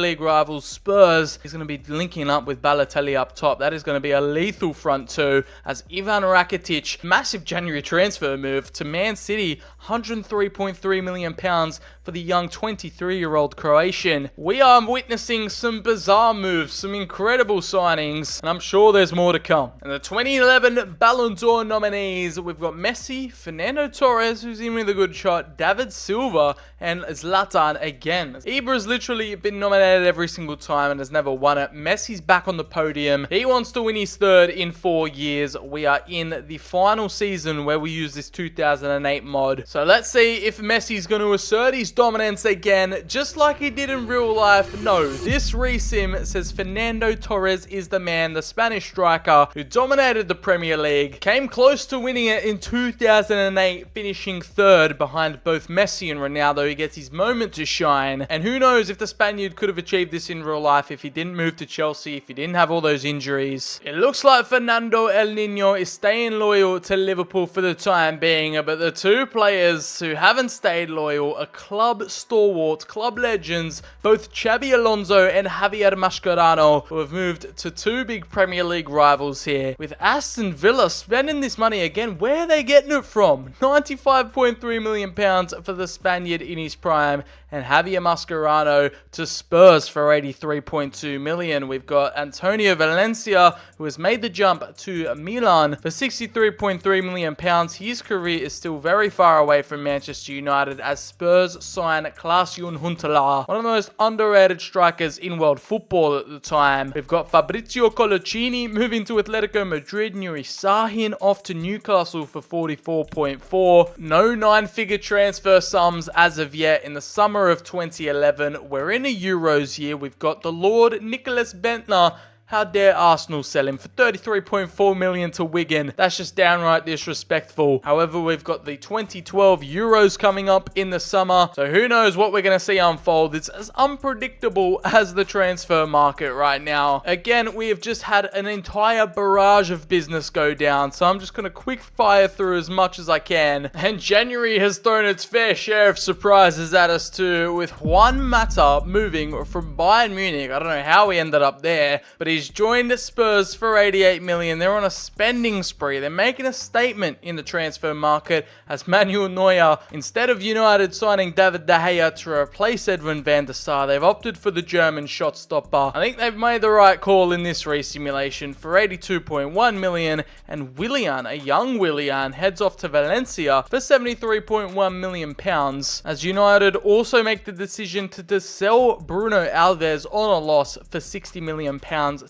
League rivals Spurs. He's going to be linking up with Balotelli up top. That is going to be a lethal front two, as Ivan Rakitic, massive January transfer move to Man City, £103.3 million for the young 23-year-old Croatian. We are witnessing some bizarre moves, some incredible signings, and I'm sure there's more to come. And the 2011 Ballon d'Or nominees, we've got Messi, Fernando Torres, who's in with a good shot, David Silva, and Zlatan again. Ibra's literally been nominated every single time and has never won it. Messi's back on the podium. He wants to win his third in 4 years. We are in the final season where we use this 2008 mod. So let's see if Messi's going to assert his dominance again, just like he did in real life. No, this resim says Fernando Torres is the man, the Spanish striker who dominated the Premier League, came close to winning it in 2008, finishing third behind both Messi and Ronaldo. He gets his moment to shine, and who knows if the Spaniard could have achieved this in real life if he didn't move to Chelsea, if he didn't have all those injuries. It looks like Fernando El Nino is staying loyal to Liverpool for the time being, but the two players who haven't stayed loyal are club stalwarts, club legends, both Xabi Alonso and Javier Mascherano, who have moved to two big Premier League rivals here. With Aston Villa spending this money again, where are they getting it from? £95.3 million for the Spaniard in his prime, and Javier Mascherano to Spurs for £83.2 million. We've got Antonio Valencia, who has made the jump to Milan for £63.3 million. His career is still very far away from Manchester United, as Spurs sign Klaas-Jan Huntelaar, one of the most underrated strikers in world football at the time. We've got Fabrizio Coloccini moving to Atletico Madrid, Nuri Sahin off to Newcastle for 44.4. No 9-figure transfer sums as of yet. In the summer of 2011, we're in a Euros year. We've got the Lord Nicholas Bentner. How dare Arsenal sell him for $33.4 million to Wigan? That's just downright disrespectful. However, we've got the 2012 Euros coming up in the summer, so who knows what we're going to see unfold. It's as unpredictable as the transfer market right now. Again, we have just had an entire barrage of business go down, so I'm just going to quick fire through as much as I can. And January has thrown its fair share of surprises at us too, with Juan Mata moving from Bayern Munich. I don't know how he ended up there, but he's joined Spurs for $88 million. They're on a spending spree. They're making a statement in the transfer market, as Manuel Neuer, instead of United signing David De Gea to replace Edwin van der Sar, they've opted for the German shot stopper. I think they've made the right call in this resimulation for $82.1 million, and Willian, a young Willian, heads off to Valencia for £73.1 million, as United also make the decision to sell Bruno Alves on a loss for £60 million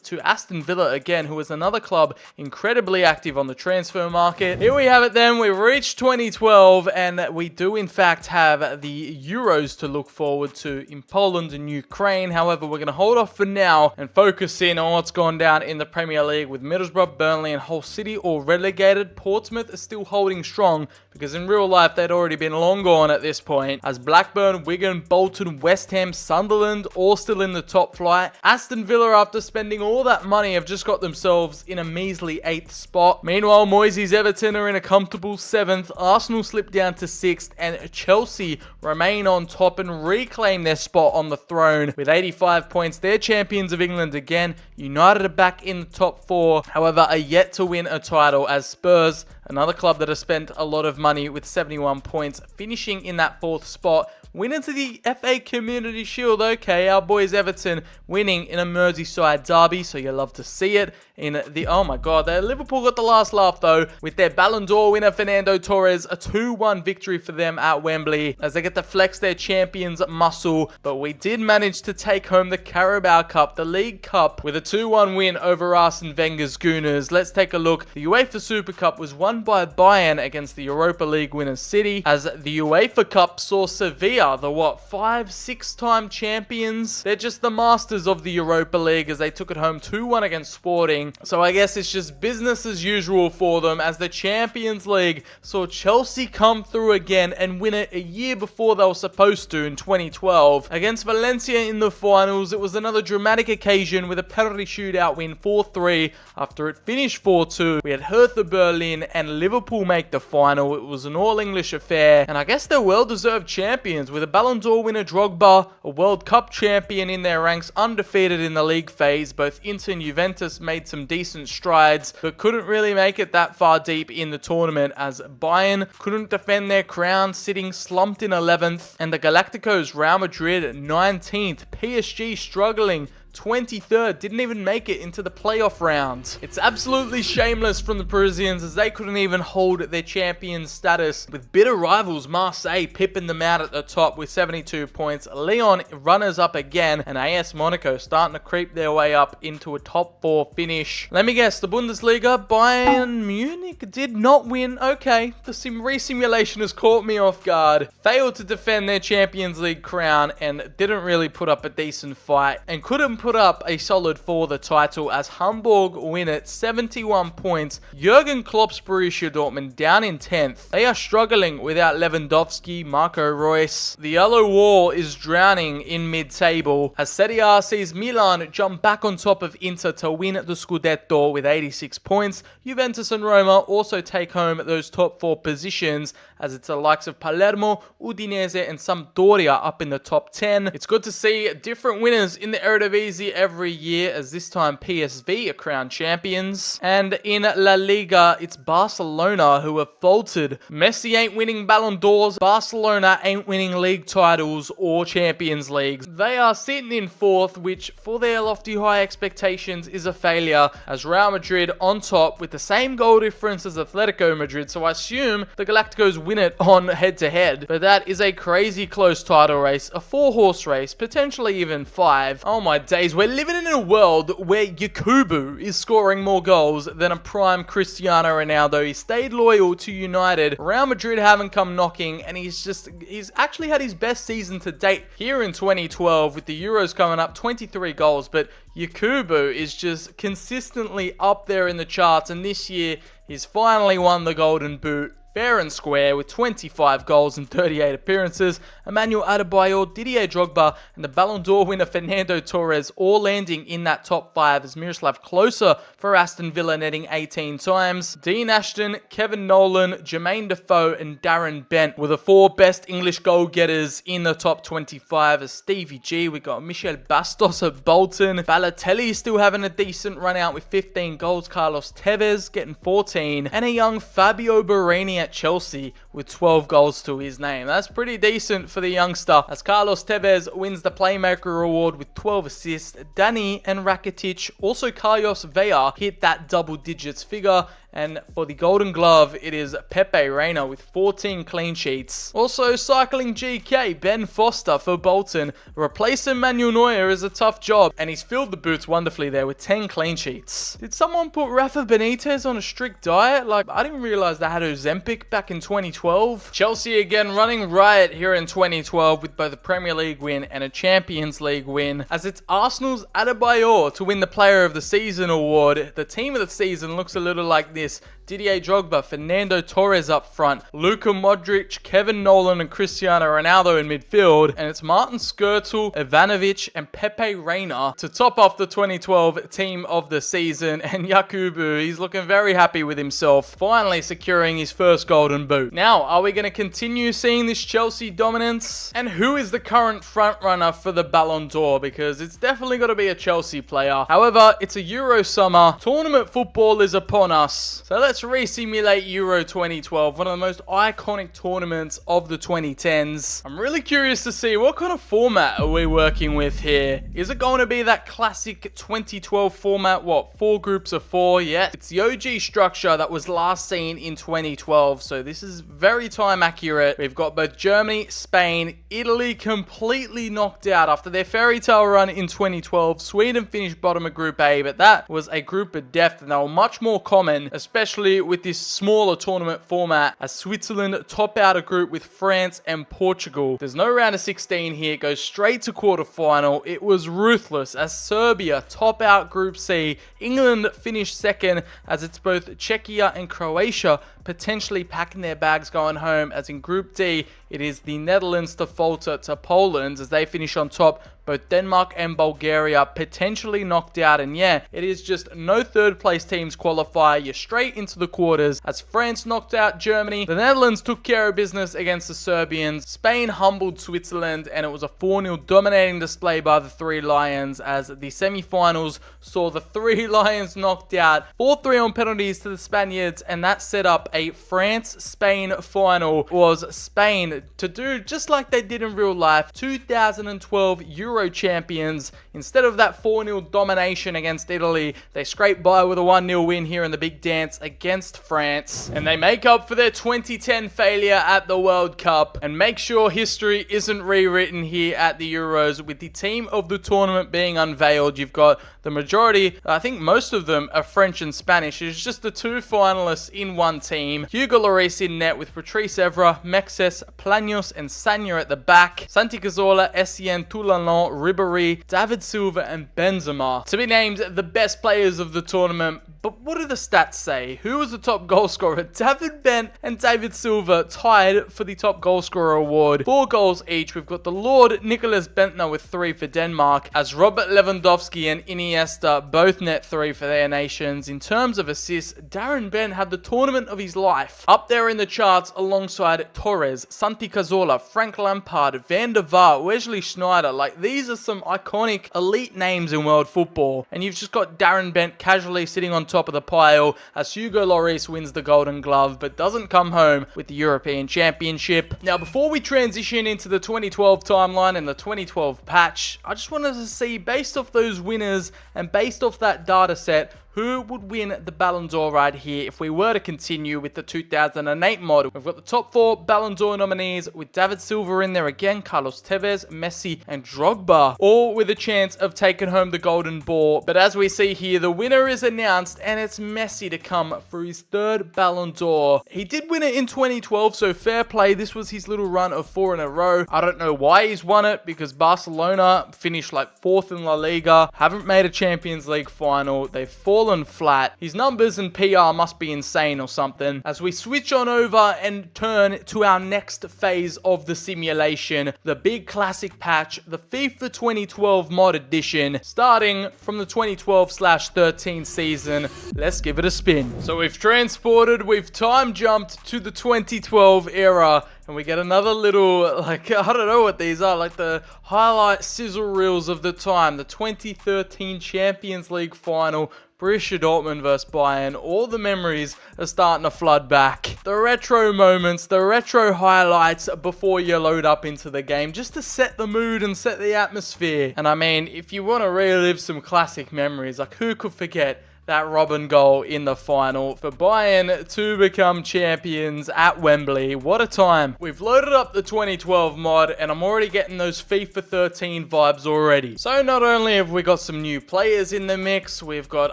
to Aston Villa again, who is another club incredibly active on the transfer market. Here we have it then. We've reached 2012, and we do in fact have the Euros to look forward to in Poland and Ukraine. However, we're going to hold off for now and focus in on what's gone down in the Premier League, with Middlesbrough, Burnley and Hull City all relegated. Portsmouth is still holding strong, because in real life they'd already been long gone at this point, as Blackburn, Wigan, Bolton, West Ham, Sunderland all still in the top flight. Aston Villa, after spending all that money, have just got themselves in a measly 8th spot. Meanwhile, Moyes' Everton are in a comfortable 7th, Arsenal slipped down to 6th, and Chelsea remain on top and reclaim their spot on the throne with 85 points. They're champions of England again. United are back in the top 4, however, are yet to win a title, as Spurs another club that has spent a lot of money with 71 points, finishing in that 4th spot. Winner to the FA Community Shield. Okay, our boys Everton winning in a Merseyside derby, so you love to see it. Oh my god, Liverpool got the last laugh though with their Ballon d'Or winner Fernando Torres, a 2-1 victory for them at Wembley as they get to flex their champions muscle. But we did manage to take home the Carabao Cup, the League Cup, with a 2-1 win over Arsene Wenger's Gooners. Let's take a look. The UEFA Super Cup was won by Bayern against the Europa League winners City, as the UEFA Cup saw Sevilla, the 5-6-time champions. They're just the masters of the Europa League as they took it home 2-1 against Sporting. So I guess it's just business as usual for them, as the Champions League saw Chelsea come through again and win it a year before they were supposed to in 2012. Against Valencia in the finals, it was another dramatic occasion with a penalty shootout win 4-3 after it finished 4-2. We had Hertha Berlin and Liverpool make the final. It was an all-English affair, and I guess they're well-deserved champions with a Ballon d'Or winner Drogba, a World Cup champion in their ranks, undefeated in the league phase. Both Inter and Juventus made some decent strides, but couldn't really make it that far deep in the tournament, as Bayern couldn't defend their crown, sitting slumped in 11th, and the Galacticos Real Madrid 19th, PSG struggling 23rd, didn't even make it into the playoff round. It's absolutely shameless from the Parisians as they couldn't even hold their champion status, with bitter rivals Marseille pipping them out at the top with 72 points, Lyon runners up again, and AS Monaco starting to creep their way up into a top 4 finish. Let me guess, the Bundesliga, Bayern Munich did not win. Okay, the resimulation has caught me off guard. Failed to defend their Champions League crown and didn't really put up a decent fight, and couldn't put up a solid for the title as Hamburg win it 71 points. Jurgen Klopp's Borussia Dortmund down in 10th. They are struggling without Lewandowski, Marco Reus. The yellow wall is drowning in mid-table as Serie A sees Milan jump back on top of Inter to win the Scudetto with 86 points. Juventus and Roma also take home those top 4 positions as it's the likes of Palermo, Udinese and Sampdoria up in the top 10. It's good to see different winners in the Eredivisie every year, as this time PSV are crowned champions. And in La Liga, it's Barcelona who have faltered. Messi ain't winning Ballon d'Ors, Barcelona ain't winning league titles or Champions Leagues. They are sitting in 4th, which for their lofty high expectations is a failure, as Real Madrid on top with the same goal difference as Atletico Madrid, so I assume the Galacticos win it on head-to-head. But that is a crazy close title race, a 4-horse race, potentially even 5. Oh my days, we're living in a world where Yakubu is scoring more goals than a prime Cristiano Ronaldo. He stayed loyal to United. Real Madrid haven't come knocking, and he's actually had his best season to date here in 2012 with the Euros coming up, 23 goals, but Yakubu is just consistently up there in the charts, and this year he's finally won the Golden Boot. Fair and square with 25 goals and 38 appearances. Emmanuel Adebayor, Didier Drogba, and the Ballon d'Or winner Fernando Torres all landing in that top 5 as Miroslav Klose for Aston Villa netting 18 times. Dean Ashton, Kevin Nolan, Jermaine Defoe, and Darren Bent were the 4 best English goal-getters in the top 25 as Stevie G. We got Michel Bastos at Bolton. Balotelli still having a decent run out with 15 goals. Carlos Tevez getting 14. And a young Fabio Borini at Chelsea with 12 goals to his name. That's pretty decent for the youngster, as Carlos Tevez wins the Playmaker Award with 12 assists. Dani and Rakitic, also Carlos Vela, hit that double digits figure. And for the Golden Glove, it is Pepe Reina with 14 clean sheets. Also, cycling GK, Ben Foster for Bolton. Replacing Manuel Neuer is a tough job, and he's filled the boots wonderfully there with 10 clean sheets. Did someone put Rafa Benitez on a strict diet? Like, I didn't realize they had Ozempic back in 2012. Chelsea again running riot here in 2012 with both a Premier League win and a Champions League win, as it's Arsenal's Adebayor to win the Player of the Season award. The team of the season looks a little like this. Didier Drogba, Fernando Torres up front, Luka Modric, Kevin Nolan and Cristiano Ronaldo in midfield, and it's Martin Skrtel, Ivanovic and Pepe Reina to top off the 2012 team of the season. And Yakubu, he's looking very happy with himself, finally securing his first Golden Boot. Now, are we going to continue seeing this Chelsea dominance? And who is the current frontrunner for the Ballon d'Or? Because it's definitely got to be a Chelsea player. However, it's a Euro summer, tournament football is upon us. So let's let's re-simulate Euro 2012, one of the most iconic tournaments of the 2010s. I'm really curious to see what kind of format are we working with here. Is it going to be that classic 2012 format? What, 4 groups of 4? Yeah, it's the OG structure that was last seen in 2012, so this is very time accurate. We've got both Germany, Spain, Italy completely knocked out after their fairy tale run in 2012. Sweden finished bottom of Group A, but that was a group of death, and they were much more common, especially with this smaller tournament format, as Switzerland top out a group with France and Portugal. There's no round of 16 here, it goes straight to quarterfinal. It was ruthless as Serbia top out Group C. England finished second, as it's both Czechia and Croatia potentially packing their bags going home, as in Group D, it is the Netherlands to falter to Poland as they finish on top. Both Denmark and Bulgaria potentially knocked out, and yeah, it is just no third place teams qualify. You're straight into the quarters as France knocked out Germany. The Netherlands took care of business against the Serbians. Spain humbled Switzerland, and it was a 4-0 dominating display by the Three Lions, as the semi-finals saw the Three Lions knocked out 4-3 on penalties to the Spaniards, and that set up a France-Spain final. It was Spain to do just like they did in real life, 2012 Euro champions. Instead of that 4-0 domination against Italy, they scrape by with a 1-0 win here in the big dance against France, and they make up for their 2010 failure at the World Cup and make sure history isn't rewritten here at the Euros, with the team of the tournament being unveiled. You've got the majority, I think most of them, are French and Spanish. It's just the 2 finalists in one team. Hugo Lloris in net with Patrice Evra, Mexes, Planos and Sagna at the back. Santi Cazorla, Essien, Toulalan, Ribéry, David Silva and Benzema to be named the best players of the tournament. But what do the stats say? Who was the top goal scorer? David Bent and David Silva tied for the top goal scorer award. 4 goals each. We've got the Lord Nicholas Bentner with 3 for Denmark, as Robert Lewandowski and Iniesta both net 3 for their nations. In terms of assists, Darren Bent had the tournament of his life, up there in the charts alongside Torres, Santi Cazorla, Frank Lampard, Van der Vaart, Wesley Sneijder. Like, these are some iconic elite names in world football, and you've just got Darren Bent casually sitting on top of the pile as Hugo Lloris wins the Golden Glove but doesn't come home with the European Championship. Now, before we transition into the 2012 timeline and the 2012 patch, I just wanted to see, based off those winners and based off that data set, who would win the Ballon d'Or right here if we were to continue with the 2008 model. We've got the top 4 Ballon d'Or nominees, with David Silva in there again, Carlos Tevez, Messi and Drogba, all with a chance of taking home the Golden Ball. But as we see here, the winner is announced, and it's Messi to come for his 3rd Ballon d'Or. He did win it in 2012, so fair play. This was his little run of 4 in a row. I don't know why he's won it, because Barcelona finished like 4th in La Liga, haven't made a Champions League final. They've fallen flat. His numbers and PR must be insane or something. As we switch on over and turn to our next phase of the simulation, the big classic patch, the FIFA 2012 mod edition, starting from the 2012/13 season. Let's give it a spin. So we've time jumped to the 2012 era, and we get another little, like, I don't know what these are, like the highlight sizzle reels of the time. The 2013 Champions League final, Borussia Dortmund versus Bayern. All the memories are starting to flood back. The retro moments, the retro highlights before you load up into the game, just to set the mood and set the atmosphere. And I mean, if you want to relive some classic memories, like, who could forget that Robben goal in the final for Bayern to become champions at Wembley? What a time. We've loaded up the 2012 mod, and I'm already getting those FIFA 13 vibes already. So not only have we got some new players in the mix, we've got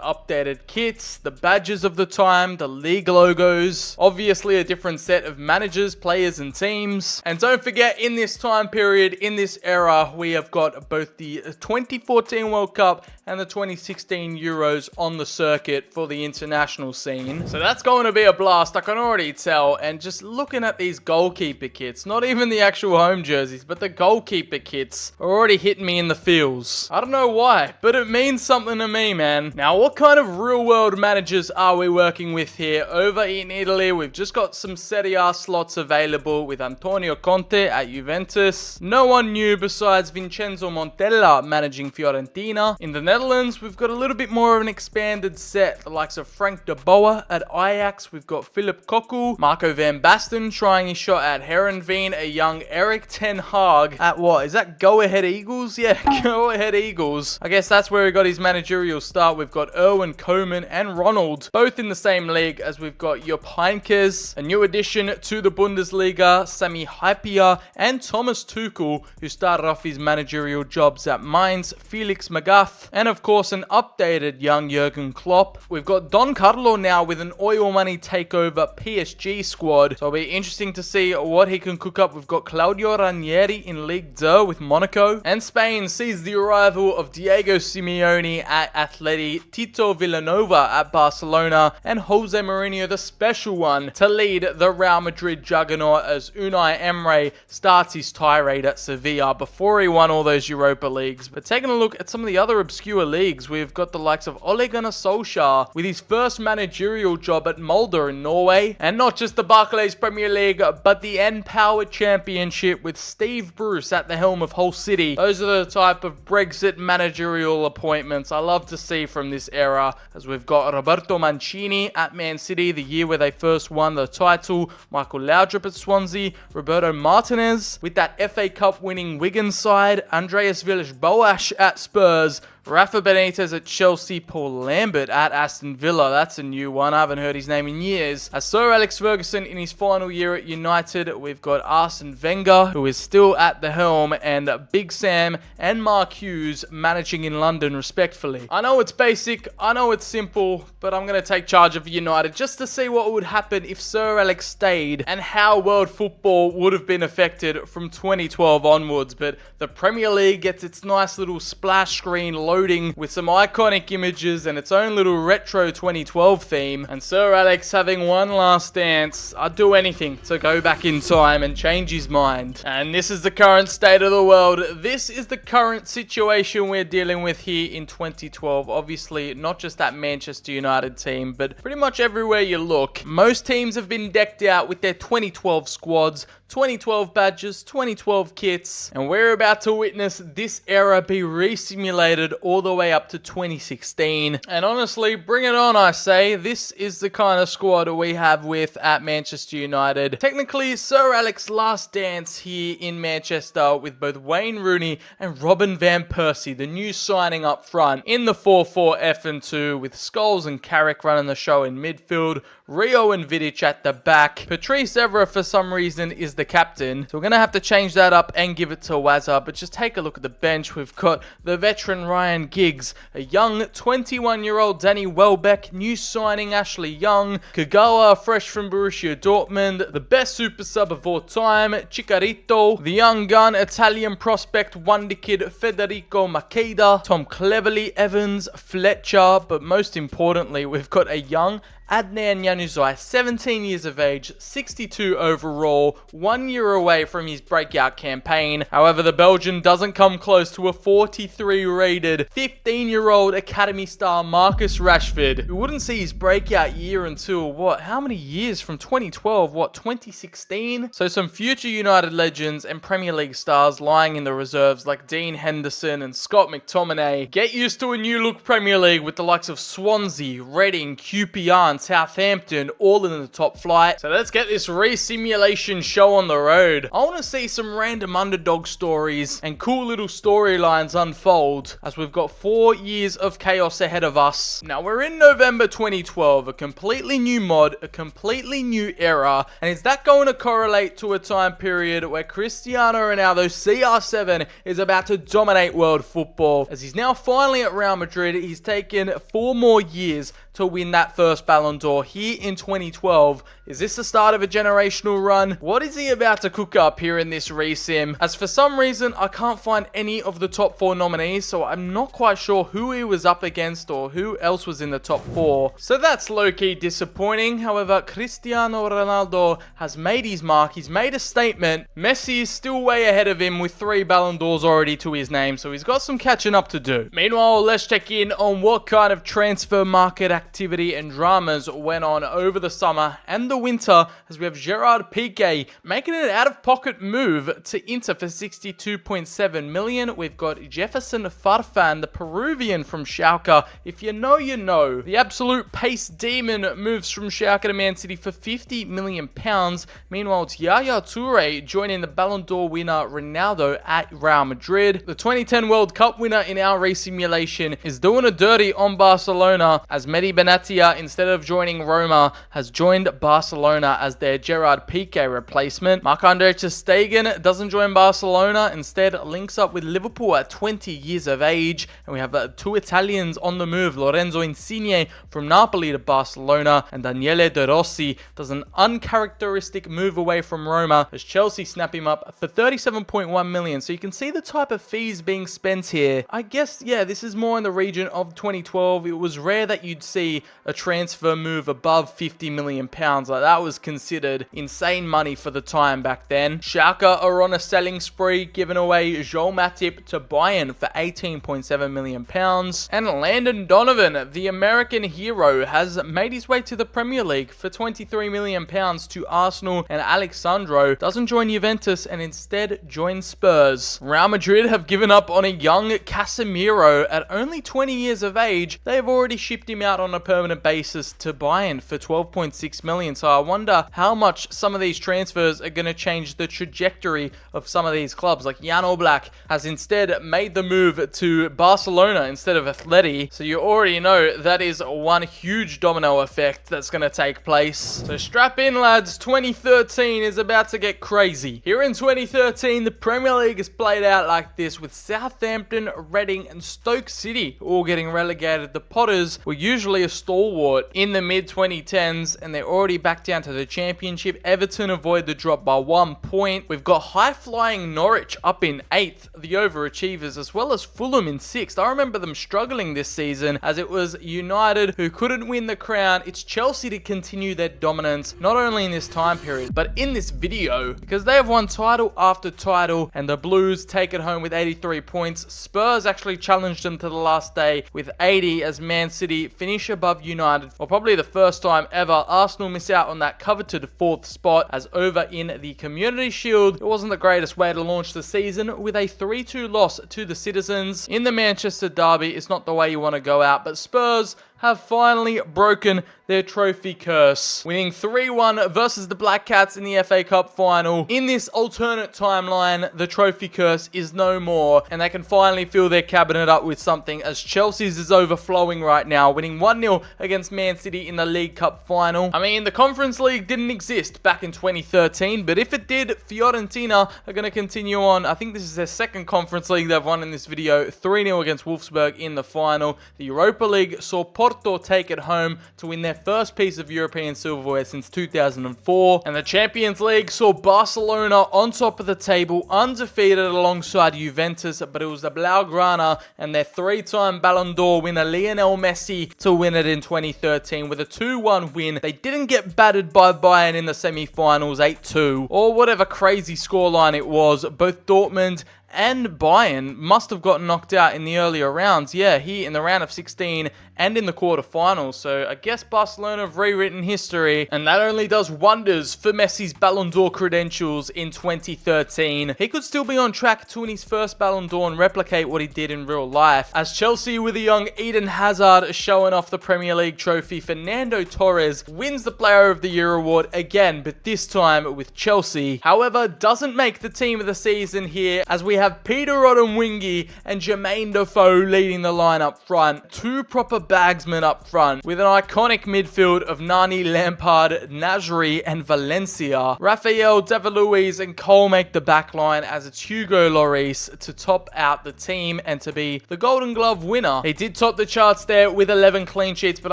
updated kits, the badges of the time, the league logos, obviously a different set of managers, players and teams. And don't forget, in this time period, in this era, we have got both the 2014 World Cup and the 2016 Euros on the circuit for the international scene. So that's going to be a blast, I can already tell. And just looking at these goalkeeper kits, not even the actual home jerseys, but the goalkeeper kits are already hitting me in the feels. I don't know why, but it means something to me, man. Now, what kind of real world managers are we working with here? Over in Italy, we've just got some Serie A slots available with Antonio Conte at Juventus. No one new besides Vincenzo Montella managing Fiorentina. In the Netherlands, we've got a little bit more of an expanded standard set. The likes of Frank de Boer at Ajax. We've got Philip Cocu, Marco van Basten trying his shot at Herenveen, a young Erik ten Hag at what? Is that Go Ahead Eagles? Yeah, Go Ahead Eagles. I guess that's where he got his managerial start. We've got Erwin Koeman and Ronald, both in the same league, as we've got Jupp Heynckes, a new addition to the Bundesliga, Sami Hypia, and Thomas Tuchel, who started off his managerial jobs at Mainz, Felix Magath, and of course an updated young Jurgen Klopp. We've got Don Carlo now with an oil money takeover PSG squad, so it'll be interesting to see what he can cook up. We've got Claudio Ranieri in Ligue 2 with Monaco, and Spain sees the arrival of Diego Simeone at Atleti, Tito Villanova at Barcelona, and Jose Mourinho, the special one, to lead the Real Madrid juggernaut as Unai Emery starts his tirade at Sevilla before he won all those Europa Leagues. But taking a look at some of the other obscure leagues, we've got the likes of Ole Gunnar Solskjaer with his first managerial job at Molde in Norway, and not just the Barclays Premier League, but the N-Power Championship with Steve Bruce at the helm of Hull City. Those are the type of Brexit managerial appointments I love to see from this era, as we've got Roberto Mancini at Man City, the year where they first won the title, Michael Laudrup at Swansea, Roberto Martinez with that FA Cup winning Wigan side, Andreas Villas-Boas at Spurs, Rafa Benitez at Chelsea, Paul Lambert at Aston Villa. That's a new one. I haven't heard his name in years. As Sir Alex Ferguson in his final year at United, we've got Arsene Wenger, who is still at the helm, and Big Sam and Mark Hughes managing in London, respectfully. I know it's basic, I know it's simple, but I'm going to take charge of United just to see what would happen if Sir Alex stayed and how world football would have been affected from 2012 onwards. But the Premier League gets its nice little splash screen loading with some iconic images and its own little retro 2012 theme, and Sir Alex having one last dance. I'd do anything to go back in time and change his mind. And this is the current state of the world. This is the current situation we're dealing with here in 2012. Obviously, not just that Manchester United team, but pretty much everywhere you look. Most teams have been decked out with their 2012 squads, 2012 badges, 2012 kits, and we're about to witness this era be re-simulated all the way up to 2016. And honestly, bring it on, I say. This is the kind of squad we have with at Manchester United. Technically, Sir Alex's last dance here in Manchester with both Wayne Rooney and Robin van Persie, the new signing up front in the 4-4-2 with Scholes and Carrick running the show in midfield, Rio and Vidic at the back. Patrice Evra, for some reason, is the captain, so we're going to have to change that up and give it to Wazza. But just take a look at the bench. We've got the veteran Ryan Giggs, a young 21-year-old Danny Welbeck, new signing Ashley Young, Kagawa, fresh from Borussia Dortmund, the best super sub of all time, Chicharito, the young gun, Italian prospect Wonder Kid Federico Macheda, Tom Cleverley, Evans, Fletcher, but most importantly, we've got a young Adnan Januzaj, 17 years of age, 62 overall, 1 year away from his breakout campaign. However, the Belgian doesn't come close to a 43 rated 15-year-old academy star Marcus Rashford, who wouldn't see his breakout year until, how many years from 2012? 2016? So some future United legends and Premier League stars lying in the reserves like Dean Henderson and Scott McTominay. Get used to a new look Premier League with the likes of Swansea, Reading, QPR, and Southampton all in the top flight. So let's get this re-simulation show on the road. I want to see some random underdog stories and cool little storylines unfold, as we've got 4 years of chaos ahead of us. Now we're in November 2012, a completely new mod, a completely new era, and is that going to correlate to a time period where Cristiano Ronaldo CR7 is about to dominate world football? As he's now finally at Real Madrid, he's taken 4 more years to win that first Ballon d'Or here in 2012. Is this the start of a generational run? What is he about to cook up here in this resim? As for some reason, I can't find any of the top 4 nominees, so I'm not quite sure who he was up against or who else was in the top 4. So that's low-key disappointing. However, Cristiano Ronaldo has made his mark. He's made a statement. Messi is still way ahead of him with 3 Ballon d'Ors already to his name, so he's got some catching up to do. Meanwhile, let's check in on what kind of transfer market activity and dramas went on over the summer and the winter, as we have Gerard Piqué making an out-of-pocket move to Inter for 62.7 million. We've got Jefferson Farfan, the Peruvian from Schalke. If you know, you know. The absolute pace demon moves from Schalke to Man City for 50 million pounds. Meanwhile, it's Yaya Toure joining the Ballon d'Or winner Ronaldo at Real Madrid. The 2010 World Cup winner in our resimulation is doing a dirty on Barcelona, as Mehdi Benatia, instead of joining Roma, has joined Barcelona as their Gerard Piqué replacement. Marc-Andre ter Stegen doesn't join Barcelona, instead links up with Liverpool at 20 years of age. And we have two Italians on the move, Lorenzo Insigne from Napoli to Barcelona, and Daniele De Rossi does an uncharacteristic move away from Roma as Chelsea snap him up for 37.1 million. So you can see the type of fees being spent here. I guess, yeah, this is more in the region of 2012. It was rare that you'd see a transfer move above 50 million pounds. Like, that was considered insane money for the time back then. Schalke are on a selling spree, giving away Joel Matip to Bayern for 18.7 million pounds. And Landon Donovan, the American hero, has made his way to the Premier League for 23 million pounds to Arsenal, and Alexandro doesn't join Juventus and instead joins Spurs. Real Madrid have given up on a young Casemiro at only 20 years of age. They've already shipped him out on a permanent basis to Bayern for 12.6 million. So I wonder how much some of these transfers are going to change the trajectory of some of these clubs. Like Jan Oblak has instead made the move to Barcelona instead of Atleti. So you already know that is one huge domino effect that's going to take place. So strap in, lads. 2013 is about to get crazy. Here in 2013, the Premier League is played out like this, with Southampton, Reading and Stoke City all getting relegated. The Potters were usually a stalwart in the mid-2010s, and they're already back down to the Championship. Everton avoid the drop by 1 point. We've got high-flying Norwich up in 8th, the overachievers, as well as Fulham in 6th. I remember them struggling this season, as it was United who couldn't win the crown. It's Chelsea to continue their dominance, not only in this time period, but in this video, because they have won title after title, and the Blues take it home with 83 points. Spurs actually challenged them to the last day with 80, as Man City finish above United for probably the first time ever. Arsenal miss out on that coveted 4th spot, as over in the Community Shield, it wasn't the greatest way to launch the season, with a 3-2 loss to the Citizens. In the Manchester derby, it's not the way you want to go out, but Spurs have finally broken their trophy curse, winning 3-1 versus the Black Cats in the FA Cup final. In this alternate timeline, the trophy curse is no more, and they can finally fill their cabinet up with something, as Chelsea's is overflowing right now, winning 1-0 against Man City in the League Cup final. I mean, the Conference League didn't exist back in 2013, but if it did, Fiorentina are going to continue on. I think this is their second Conference League they've won in this video, 3-0 against Wolfsburg in the final. The Europa League saw Porto take it home to win their first piece of European silverware since 2004. And the Champions League saw Barcelona on top of the table, undefeated alongside Juventus, but it was the Blaugrana and their 3-time Ballon d'Or winner Lionel Messi to win it in 2013 with a 2-1 win. They didn't get battered by Bayern in the semi-finals 8-2, or whatever crazy scoreline it was. Both Dortmund and Bayern must have gotten knocked out in the earlier rounds. Yeah, here in the round of 16 and in the quarterfinals. So I guess Barcelona have rewritten history, and that only does wonders for Messi's Ballon d'Or credentials in 2013. He could still be on track to win his first Ballon d'Or and replicate what he did in real life, as Chelsea, with a young Eden Hazard showing off the Premier League trophy, Fernando Torres wins the Player of the Year award again, but this time with Chelsea. However, doesn't make the team of the season here, as we have Peter Odemwingie and Jermaine Defoe leading the line up front. Two proper bagsmen up front, with an iconic midfield of Nani, Lampard, Nasri and Valencia. Rafael, David Luiz and Cole make the back line, as it's Hugo Lloris to top out the team and to be the Golden Glove winner. He did top the charts there with 11 clean sheets, but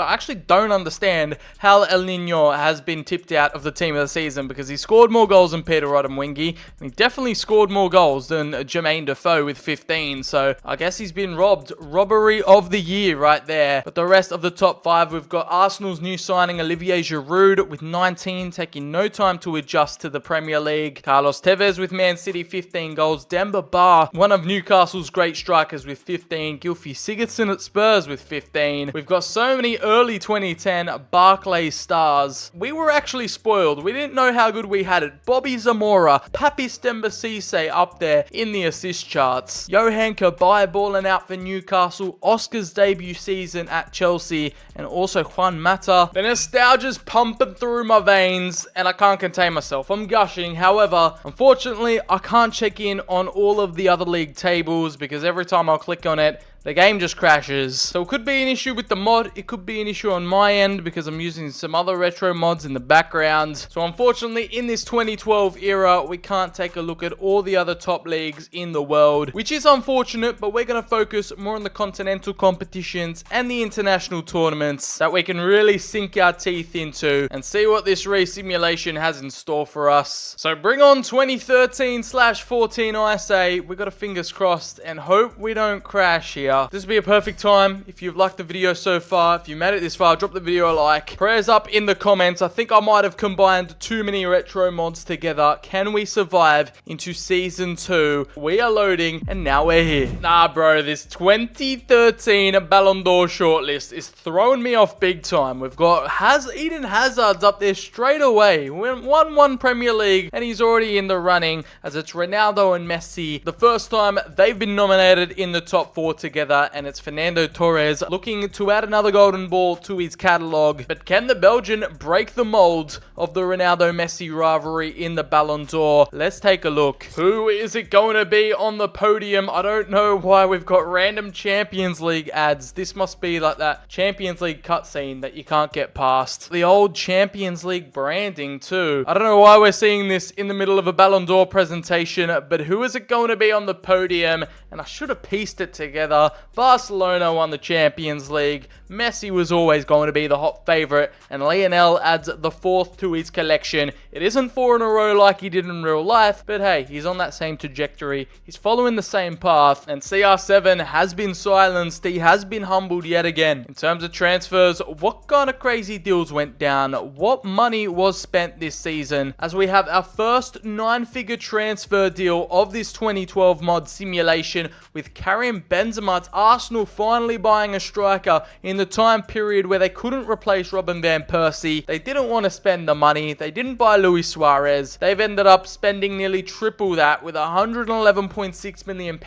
I actually don't understand how El Nino has been tipped out of the team of the season, because he scored more goals than Peter Odemwingie, and he definitely scored more goals than Jermaine Jermaine Defoe with 15. So I guess he's been robbed. Robbery of the year right there. But the rest of the top 5, we've got Arsenal's new signing Olivier Giroud with 19, taking no time to adjust to the Premier League. Carlos Tevez with Man City, 15 goals. Demba Ba, one of Newcastle's great strikers, with 15. Gylfi Sigurdsson at Spurs with 15. We've got so many early 2010 Barclays stars. We were actually spoiled. We didn't know how good we had it. Bobby Zamora, Papis Demba Cisse up there in the assist charts. Johan Cabaye balling out for Newcastle. Oscar's debut season at Chelsea. And also Juan Mata. The nostalgia's pumping through my veins and I can't contain myself. I'm gushing. However, unfortunately, I can't check in on all of the other league tables because every time I'll click on it, the game just crashes. So it could be an issue with the mod. It could be an issue on my end because I'm using some other retro mods in the background. So unfortunately, in this 2012 era, we can't take a look at all the other top leagues in the world, which is unfortunate, but we're going to focus more on the continental competitions and the international tournaments that we can really sink our teeth into and see what this race simulation has in store for us. So bring on 2013/14, I say. We got our fingers crossed and hope we don't crash here. This would be a perfect time. If you've liked the video so far, if you made it this far, drop the video a like. Prayers up in the comments. I think I might have combined too many retro mods together. Can we survive into season 2? We are loading and now we're here. Nah, bro, this 2013 Ballon d'Or shortlist is throwing me off big time. We've got Eden Hazard's up there straight away. We won one Premier League and he's already in the running, as it's Ronaldo and Messi. The first time they've been nominated in the top 4 together. And it's Fernando Torres looking to add another golden ball to his catalogue. But can the Belgian break the mold of the Ronaldo-Messi rivalry in the Ballon d'Or? Let's take a look. Who is it going to be on the podium? I don't know why we've got random Champions League ads. This must be like that Champions League cutscene that you can't get past. The old Champions League branding too. I don't know why we're seeing this in the middle of a Ballon d'Or presentation, but who is it going to be on the podium? And I should have pieced it together. Barcelona won the Champions League. Messi was always going to be the hot favourite. And Lionel adds the 4th to his collection. It isn't 4 in a row like he did in real life. But hey, he's on that same trajectory. He's following the same path. And CR7 has been silenced. He has been humbled yet again. In terms of transfers, what kind of crazy deals went down? What money was spent this season? As we have our first 9-figure transfer deal of this 2012 mod simulation, with Karim Benzema to Arsenal finally buying a striker in the time period where they couldn't replace Robin van Persie. They didn't want to spend the money. They didn't buy Luis Suarez. They've ended up spending nearly triple that with £111.6 million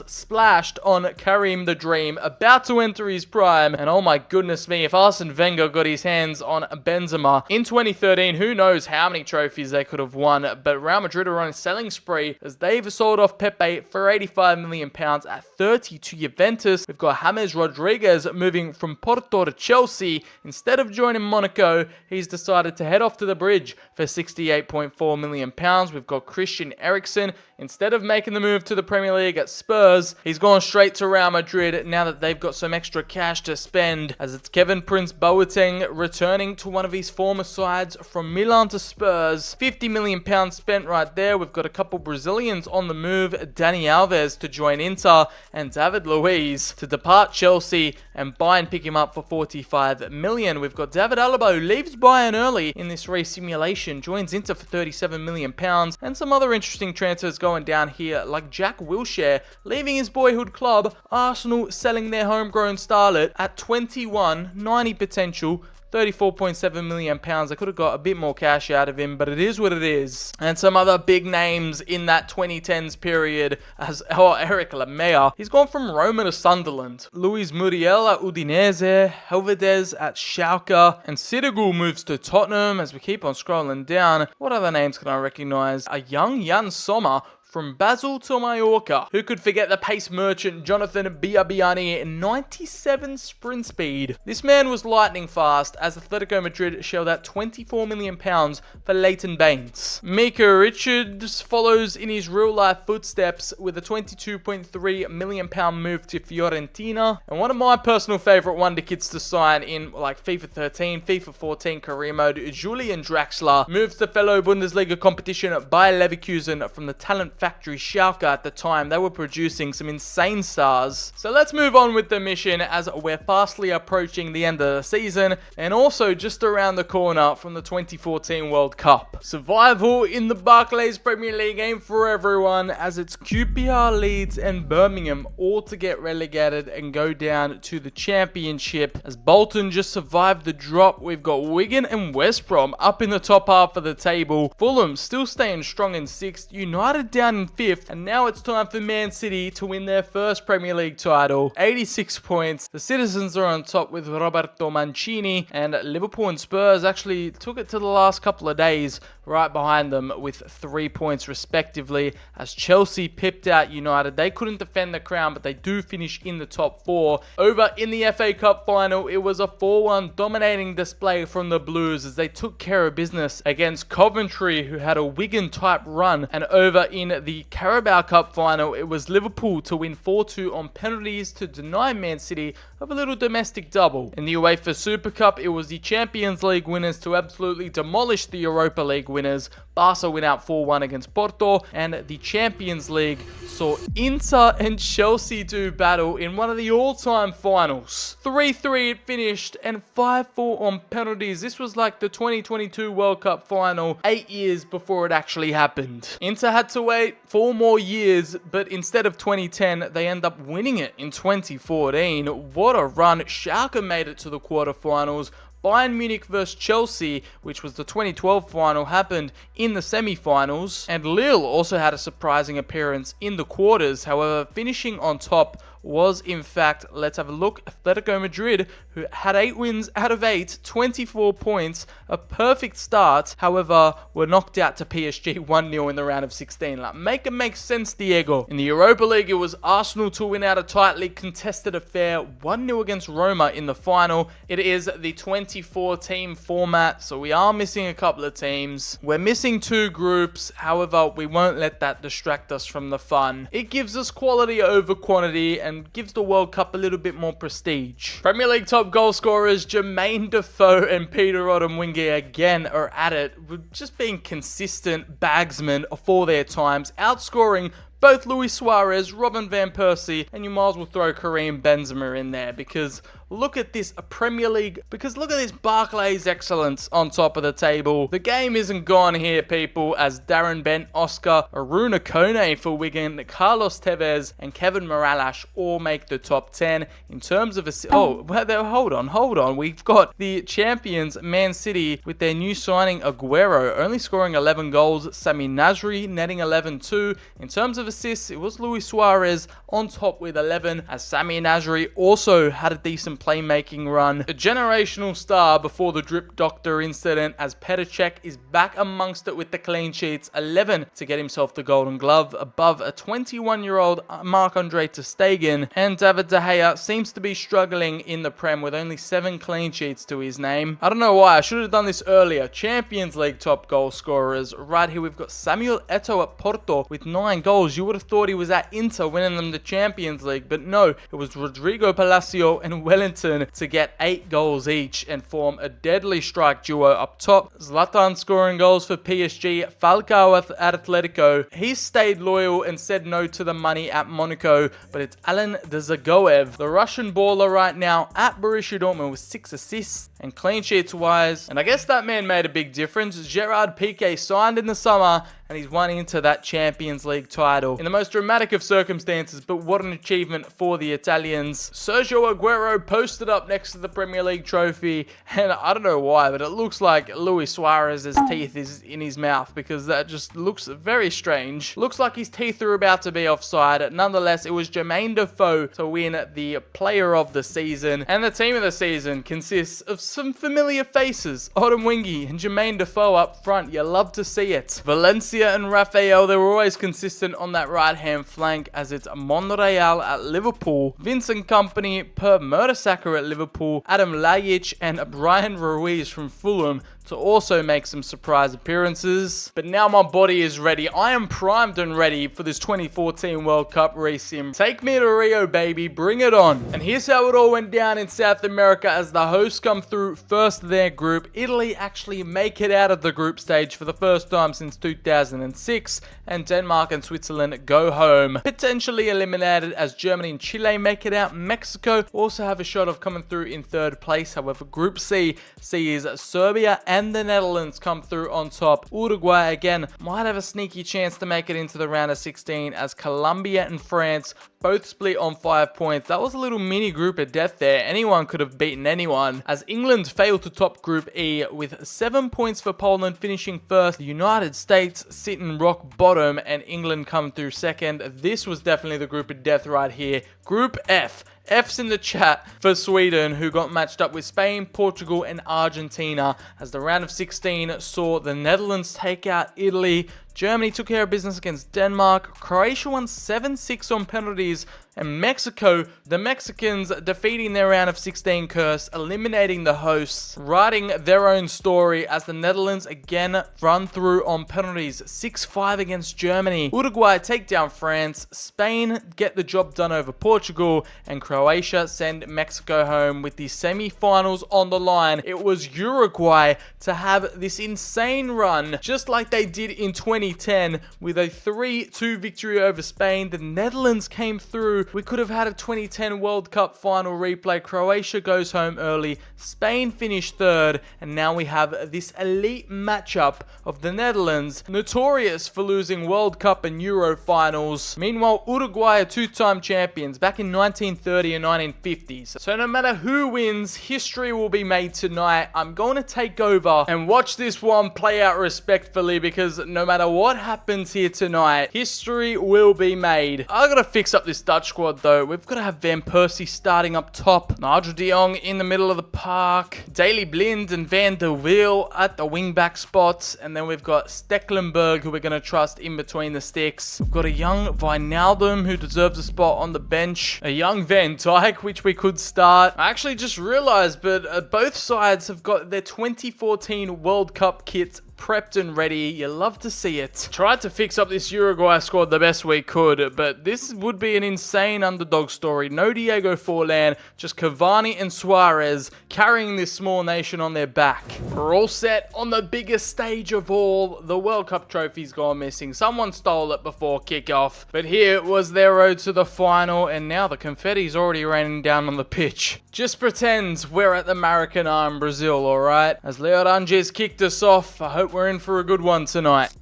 splashed on Karim the Dream, about to enter his prime. And oh my goodness me, if Arsene Wenger got his hands on Benzema in 2013, who knows how many trophies they could have won. But Real Madrid are on a selling spree as they've sold off Pepe for £85 million at 30 to Juventus. We've got James Rodriguez moving from Porto to Chelsea. Instead of joining Monaco, he's decided to head off to the bridge for £68.4 million. We've got Christian Eriksen. Instead of making the move to the Premier League at Spurs, he's gone straight to Real Madrid now that they've got some extra cash to spend, as it's Kevin Prince Boateng returning to one of his former sides from Milan to Spurs. £50 million spent right there. We've got a couple Brazilians on the move, Dani Alves to join Inter and David Luiz to depart Chelsea, and Bayern pick him up for £45 million. We've got David Alaba, who leaves Bayern early in this race simulation, joins Inter for £37 million, and some other interesting transfers going down here, like Jack Wilshere leaving his boyhood club, Arsenal selling their homegrown starlet at 21, 90 potential, £34.7 million. I could have got a bit more cash out of him, but it is what it is. And some other big names in that 2010s period, as Eric Lamela. He's gone from Roma to Sunderland. Luis Muriel at Udinese, Helvedez at Schalke, and Sidigal moves to Tottenham. As we keep on scrolling down, what other names can I recognise? A young Jan Sommer from Basel to Mallorca. Who could forget the pace merchant Jonathan Biabiani in 97 sprint speed? This man was lightning fast, as Atletico Madrid shelled out £24 million for Leighton Baines. Mika Richards follows in his real-life footsteps with a £22.3 million move to Fiorentina. And one of my personal favourite wonder kids to sign in like FIFA 13, FIFA 14 career mode, Julian Draxler, moves to fellow Bundesliga competition Bayer Leverkusen from the talent factory Schalke at the time. They were producing some insane stars. So let's move on with the mission as we're fastly approaching the end of the season and also just around the corner from the 2014 World Cup. Survival in the Barclays Premier League ain't for everyone, as it's QPR, Leeds and Birmingham all to get relegated and go down to the Championship. As Bolton just survived the drop, we've got Wigan and West Brom up in the top half of the table. Fulham still staying strong in 6th, United down in 5th, and now it's time for Man City to win their first Premier League title. 86 points. The Citizens are on top with Roberto Mancini, and Liverpool and Spurs actually took it to the last couple of days right behind them with 3 points respectively, as Chelsea pipped out United. They couldn't defend the crown, but they do finish in the top 4. Over in the FA Cup final, it was a 4-1 dominating display from the Blues as they took care of business against Coventry, who had a Wigan type run. And over in the Carabao Cup final, it was Liverpool to win 4-2 on penalties to deny Man City of a little domestic double. In the UEFA Super Cup, it was the Champions League winners to absolutely demolish the Europa League winners. Barca win out 4-1 against Porto, and the Champions League saw Inter and Chelsea do battle in one of the all-time finals. 3-3 it finished, and 5-4 on penalties. This was like the 2022 World Cup final 8 years before it actually happened. Inter had to wait 4 more years, but instead of 2010, they end up winning it in 2014. What a run. Schalke made it to the quarterfinals. Bayern Munich vs Chelsea, which was the 2012 final, happened in the semi-finals, and Lille also had a surprising appearance in the quarters. However, finishing on top was in fact, let's have a look, Atletico Madrid, who had 8 wins out of 8, 24 points, a perfect start. However, were knocked out to PSG 1-0 in the round of 16. Like, make it make sense, Diego. In the Europa League, it was Arsenal to win out a tightly contested affair, 1-0 against Roma in the final. It is the 24-team format, so we are missing a couple of teams. We're missing 2 groups. However, we won't let that distract us from the fun. It gives us quality over quantity and gives the World Cup a little bit more prestige. Premier League top goal scorers Jermaine Defoe and Peter Odemwingie again are at it, with just being consistent bagsmen for their times, outscoring both Luis Suarez, Robin van Persie, and you might as well throw Karim Benzema in there, because look at this Premier League, because look at this Barclays excellence on top of the table. The game isn't gone here, people, as Darren Bent, Oscar, Aruna Kone for Wigan, Carlos Tevez, and Kevin Morales all make the top 10. In terms of hold on. We've got the champions, Man City, with their new signing, Aguero, only scoring 11 goals. Sami Nasri netting 11 too. In terms of assists, it was Luis Suarez on top with 11, as Sami Nasri also had a decent playmaking run. A generational star before the drip doctor incident, as Petr Cech is back amongst it with the clean sheets, 11 to get himself the Golden Glove, above a 21-year-old Marc-Andre ter Stegen, and David De Gea seems to be struggling in the Prem with only 7 clean sheets to his name. I don't know why, I should have done this earlier. Champions League top goal scorers. Right here we've got Samuel Eto'o at Porto with 9 goals. You would have thought he was at Inter winning them the Champions League, but no, it was Rodrigo Palacio and Wellington to get 8 goals each and form a deadly strike duo up top. Zlatan scoring goals for PSG, Falcao at Atletico. He's stayed loyal and said no to the money at Monaco, but it's Alan Dzagoev, the Russian baller right now at Borussia Dortmund with 6 assists. And clean sheets wise, and I guess that man made a big difference, Gerard Piqué signed in the summer and he's won into that Champions League title in the most dramatic of circumstances, but what an achievement for the Italians. Sergio Aguero posted up next to the Premier League trophy, and I don't know why, but it looks like Luis Suarez's teeth is in his mouth, because that just looks very strange. Looks like his teeth are about to be offside. Nonetheless, it was Jermaine Defoe to win the player of the season, and the team of the season consists of some familiar faces. Odemwingie and Jermaine Defoe up front, you love to see it. Valencia and Rafael, they were always consistent on that right-hand flank, as it's Monreal at Liverpool, Vincent Kompany, Per Mertesacker at Liverpool, Adam Lajic and Brian Ruiz from Fulham to also make some surprise appearances. But now my body is ready. I am primed and ready for this 2014 World Cup resim. Take me to Rio, baby. Bring it on. And here's how it all went down in South America as the hosts come through first of their group. Italy actually make it out of the group stage for the first time since 2006, and Denmark and Switzerland go home, potentially eliminated as Germany and Chile make it out. Mexico also have a shot of coming through in third place. However, Group C sees Serbia and the Netherlands come through on top. Uruguay again might have a sneaky chance to make it into the round of 16 as Colombia and France both split on 5 points. That was a little mini group of death there. Anyone could have beaten anyone, as England failed to top Group E with 7 points for Poland finishing first. The United States sitting rock bottom and England come through second. This was definitely the group of death right here. Group F. F's in the chat for Sweden, who got matched up with Spain, Portugal, and Argentina, as the round of 16 saw the Netherlands take out Italy. Germany took care of business against Denmark. Croatia won 7-6 on penalties. And Mexico, the Mexicans defeating their round of 16 curse, eliminating the hosts, writing their own story as the Netherlands again run through on penalties. 6-5 against Germany. Uruguay take down France. Spain get the job done over Portugal. And Croatia send Mexico home with the semi-finals on the line. It was Uruguay to have this insane run, just like they did in 2010 with a 3-2 victory over Spain. The Netherlands came through. We could have had a 2010 World Cup final replay. Croatia goes home early. Spain finished third. And now we have this elite matchup of the Netherlands, notorious for losing World Cup and Euro finals. Meanwhile, Uruguay are two-time champions back in 1930 and 1950s. So no matter who wins, history will be made tonight. I'm going to take over and watch this one play out respectfully, because no matter what happens here tonight, history will be made. I gotta fix up this Dutch squad though. We've got to have Van Persie starting up top, Nigel de Jong in the middle of the park, Daley Blind and Van der Wiel at the wing-back spots, and then we've got Stecklenburg, who we're going to trust in between the sticks. We've got a young Wijnaldum, who deserves a spot on the bench, a young Van Dijk, which we could start. I actually just realized, but both sides have got their 2014 World Cup kits prepped and ready. You love to see it. Tried to fix up this Uruguay squad the best we could, but this would be an insane underdog story. No Diego Forlan, just Cavani and Suarez carrying this small nation on their back. We're all set on the biggest stage of all. The World Cup trophy's gone missing. Someone stole it before kickoff, but here was their road to the final, and now the confetti's already raining down on the pitch. Just pretend we're at the Maracanã in Brazil, alright? As Leo Ranges kicked us off, I hope we're in for a good one tonight.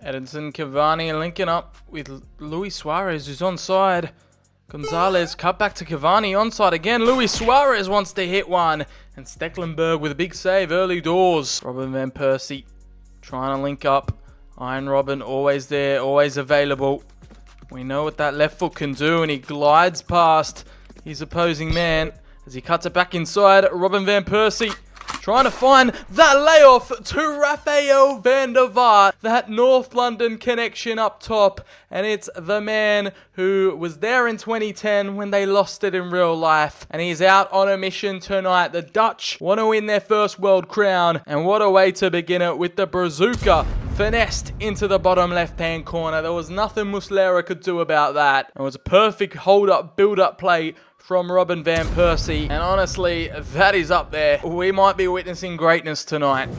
Edinson Cavani linking up with Luis Suarez, who's onside. Gonzalez cut back to Cavani, onside again. Luis Suarez wants to hit one. And Stecklenburg with a big save early doors. Robin Van Persie trying to link up. Iron Robin always there, always available. We know what that left foot can do, and he glides past his opposing man as he cuts it back inside. Robin Van Persie trying to find that layoff to Rafael van der Vaart. That North London connection up top. And it's the man who was there in 2010 when they lost it in real life. And he's out on a mission tonight. The Dutch want to win their first world crown. And what a way to begin it with the bazooka. Finessed into the bottom left-hand corner. There was nothing Muslera could do about that. It was a perfect hold-up, build-up play from Robin Van Persie. And honestly, that is up there. We might be witnessing greatness tonight.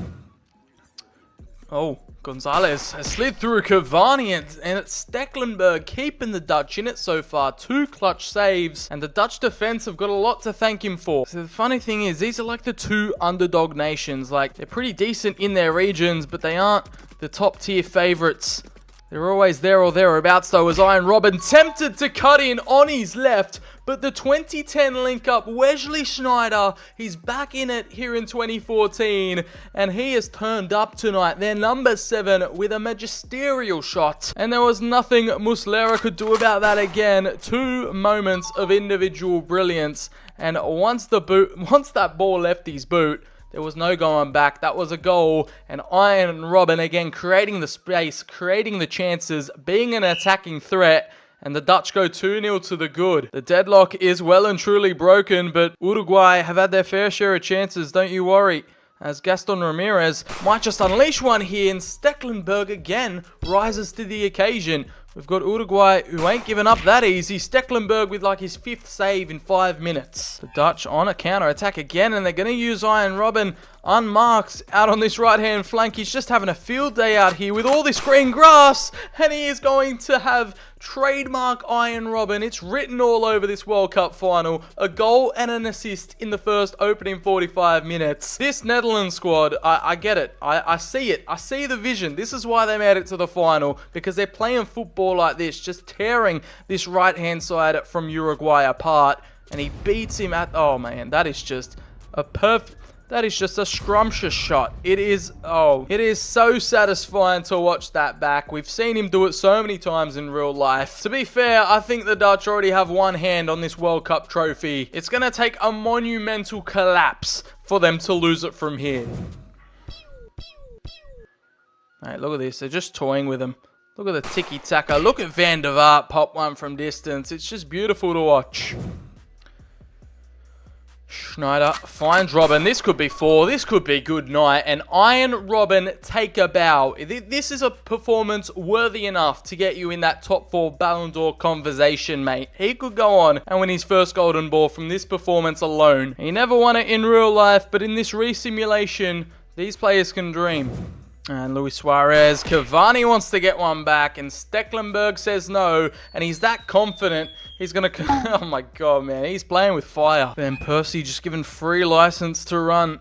Oh, Gonzalez has slid through Cavani, and it's Stecklenburg keeping the Dutch in it so far. 2 clutch saves, and the Dutch defense have got a lot to thank him for. So the funny thing is, these are like the 2 underdog nations. Like, they're pretty decent in their regions, but they aren't the top tier favorites. They're always there or thereabouts though, as Iron Robin tempted to cut in on his left, but the 2010 link-up, Wesley Sneijder, he's back in it here in 2014, and he has turned up tonight. They're number 7 with a magisterial shot, and there was nothing Muslera could do about that again. 2 moments of individual brilliance, and once that ball left his boot, there was no going back. That was a goal. And Iron Robin again creating the space, creating the chances, being an attacking threat. And the Dutch go 2-0 to the good. The deadlock is well and truly broken, but Uruguay have had their fair share of chances, don't you worry. as Gaston Ramirez might just unleash one here, and Stecklenburg again rises to the occasion. We've got Uruguay, who ain't giving up that easy. Stecklenburg with like his 5th save in 5 minutes. The Dutch on a counter-attack again, and they're going to use Iron Robben unmarked out on this right-hand flank. He's just having a field day out here with all this green grass, and he is going to have trademark Iron Robben. It's written all over this World Cup final. A goal and an assist in the first opening 45 minutes. This Netherlands squad, I get it. I see it. I see the vision. This is why they made it to the final, because they're playing football like this, just tearing this right-hand side from Uruguay apart, and he beats him at... Oh, man, that is just a perfect... That is just a scrumptious shot. It is so satisfying to watch that back. We've seen him do it so many times in real life. To be fair, I think the Dutch already have one hand on this World Cup trophy. It's going to take a monumental collapse for them to lose it from here. Alright, look at this. They're just toying with him. Look at the tiki-taka. Look at Van der Vaart pop one from distance. It's just beautiful to watch. Schneider finds Robben. This could be 4. This could be good night. And Iron Robben take a bow. This is a performance worthy enough to get you in that top 4 Ballon d'Or conversation, mate. He could go on and win his first Golden Ball from this performance alone. He never won it in real life, but in this re-simulation, these players can dream. And Luis Suarez, Cavani wants to get one back, and Stecklenburg says no, and he's that confident, he's going to... Oh my god, man, he's playing with fire. Van Persie just given free license to run,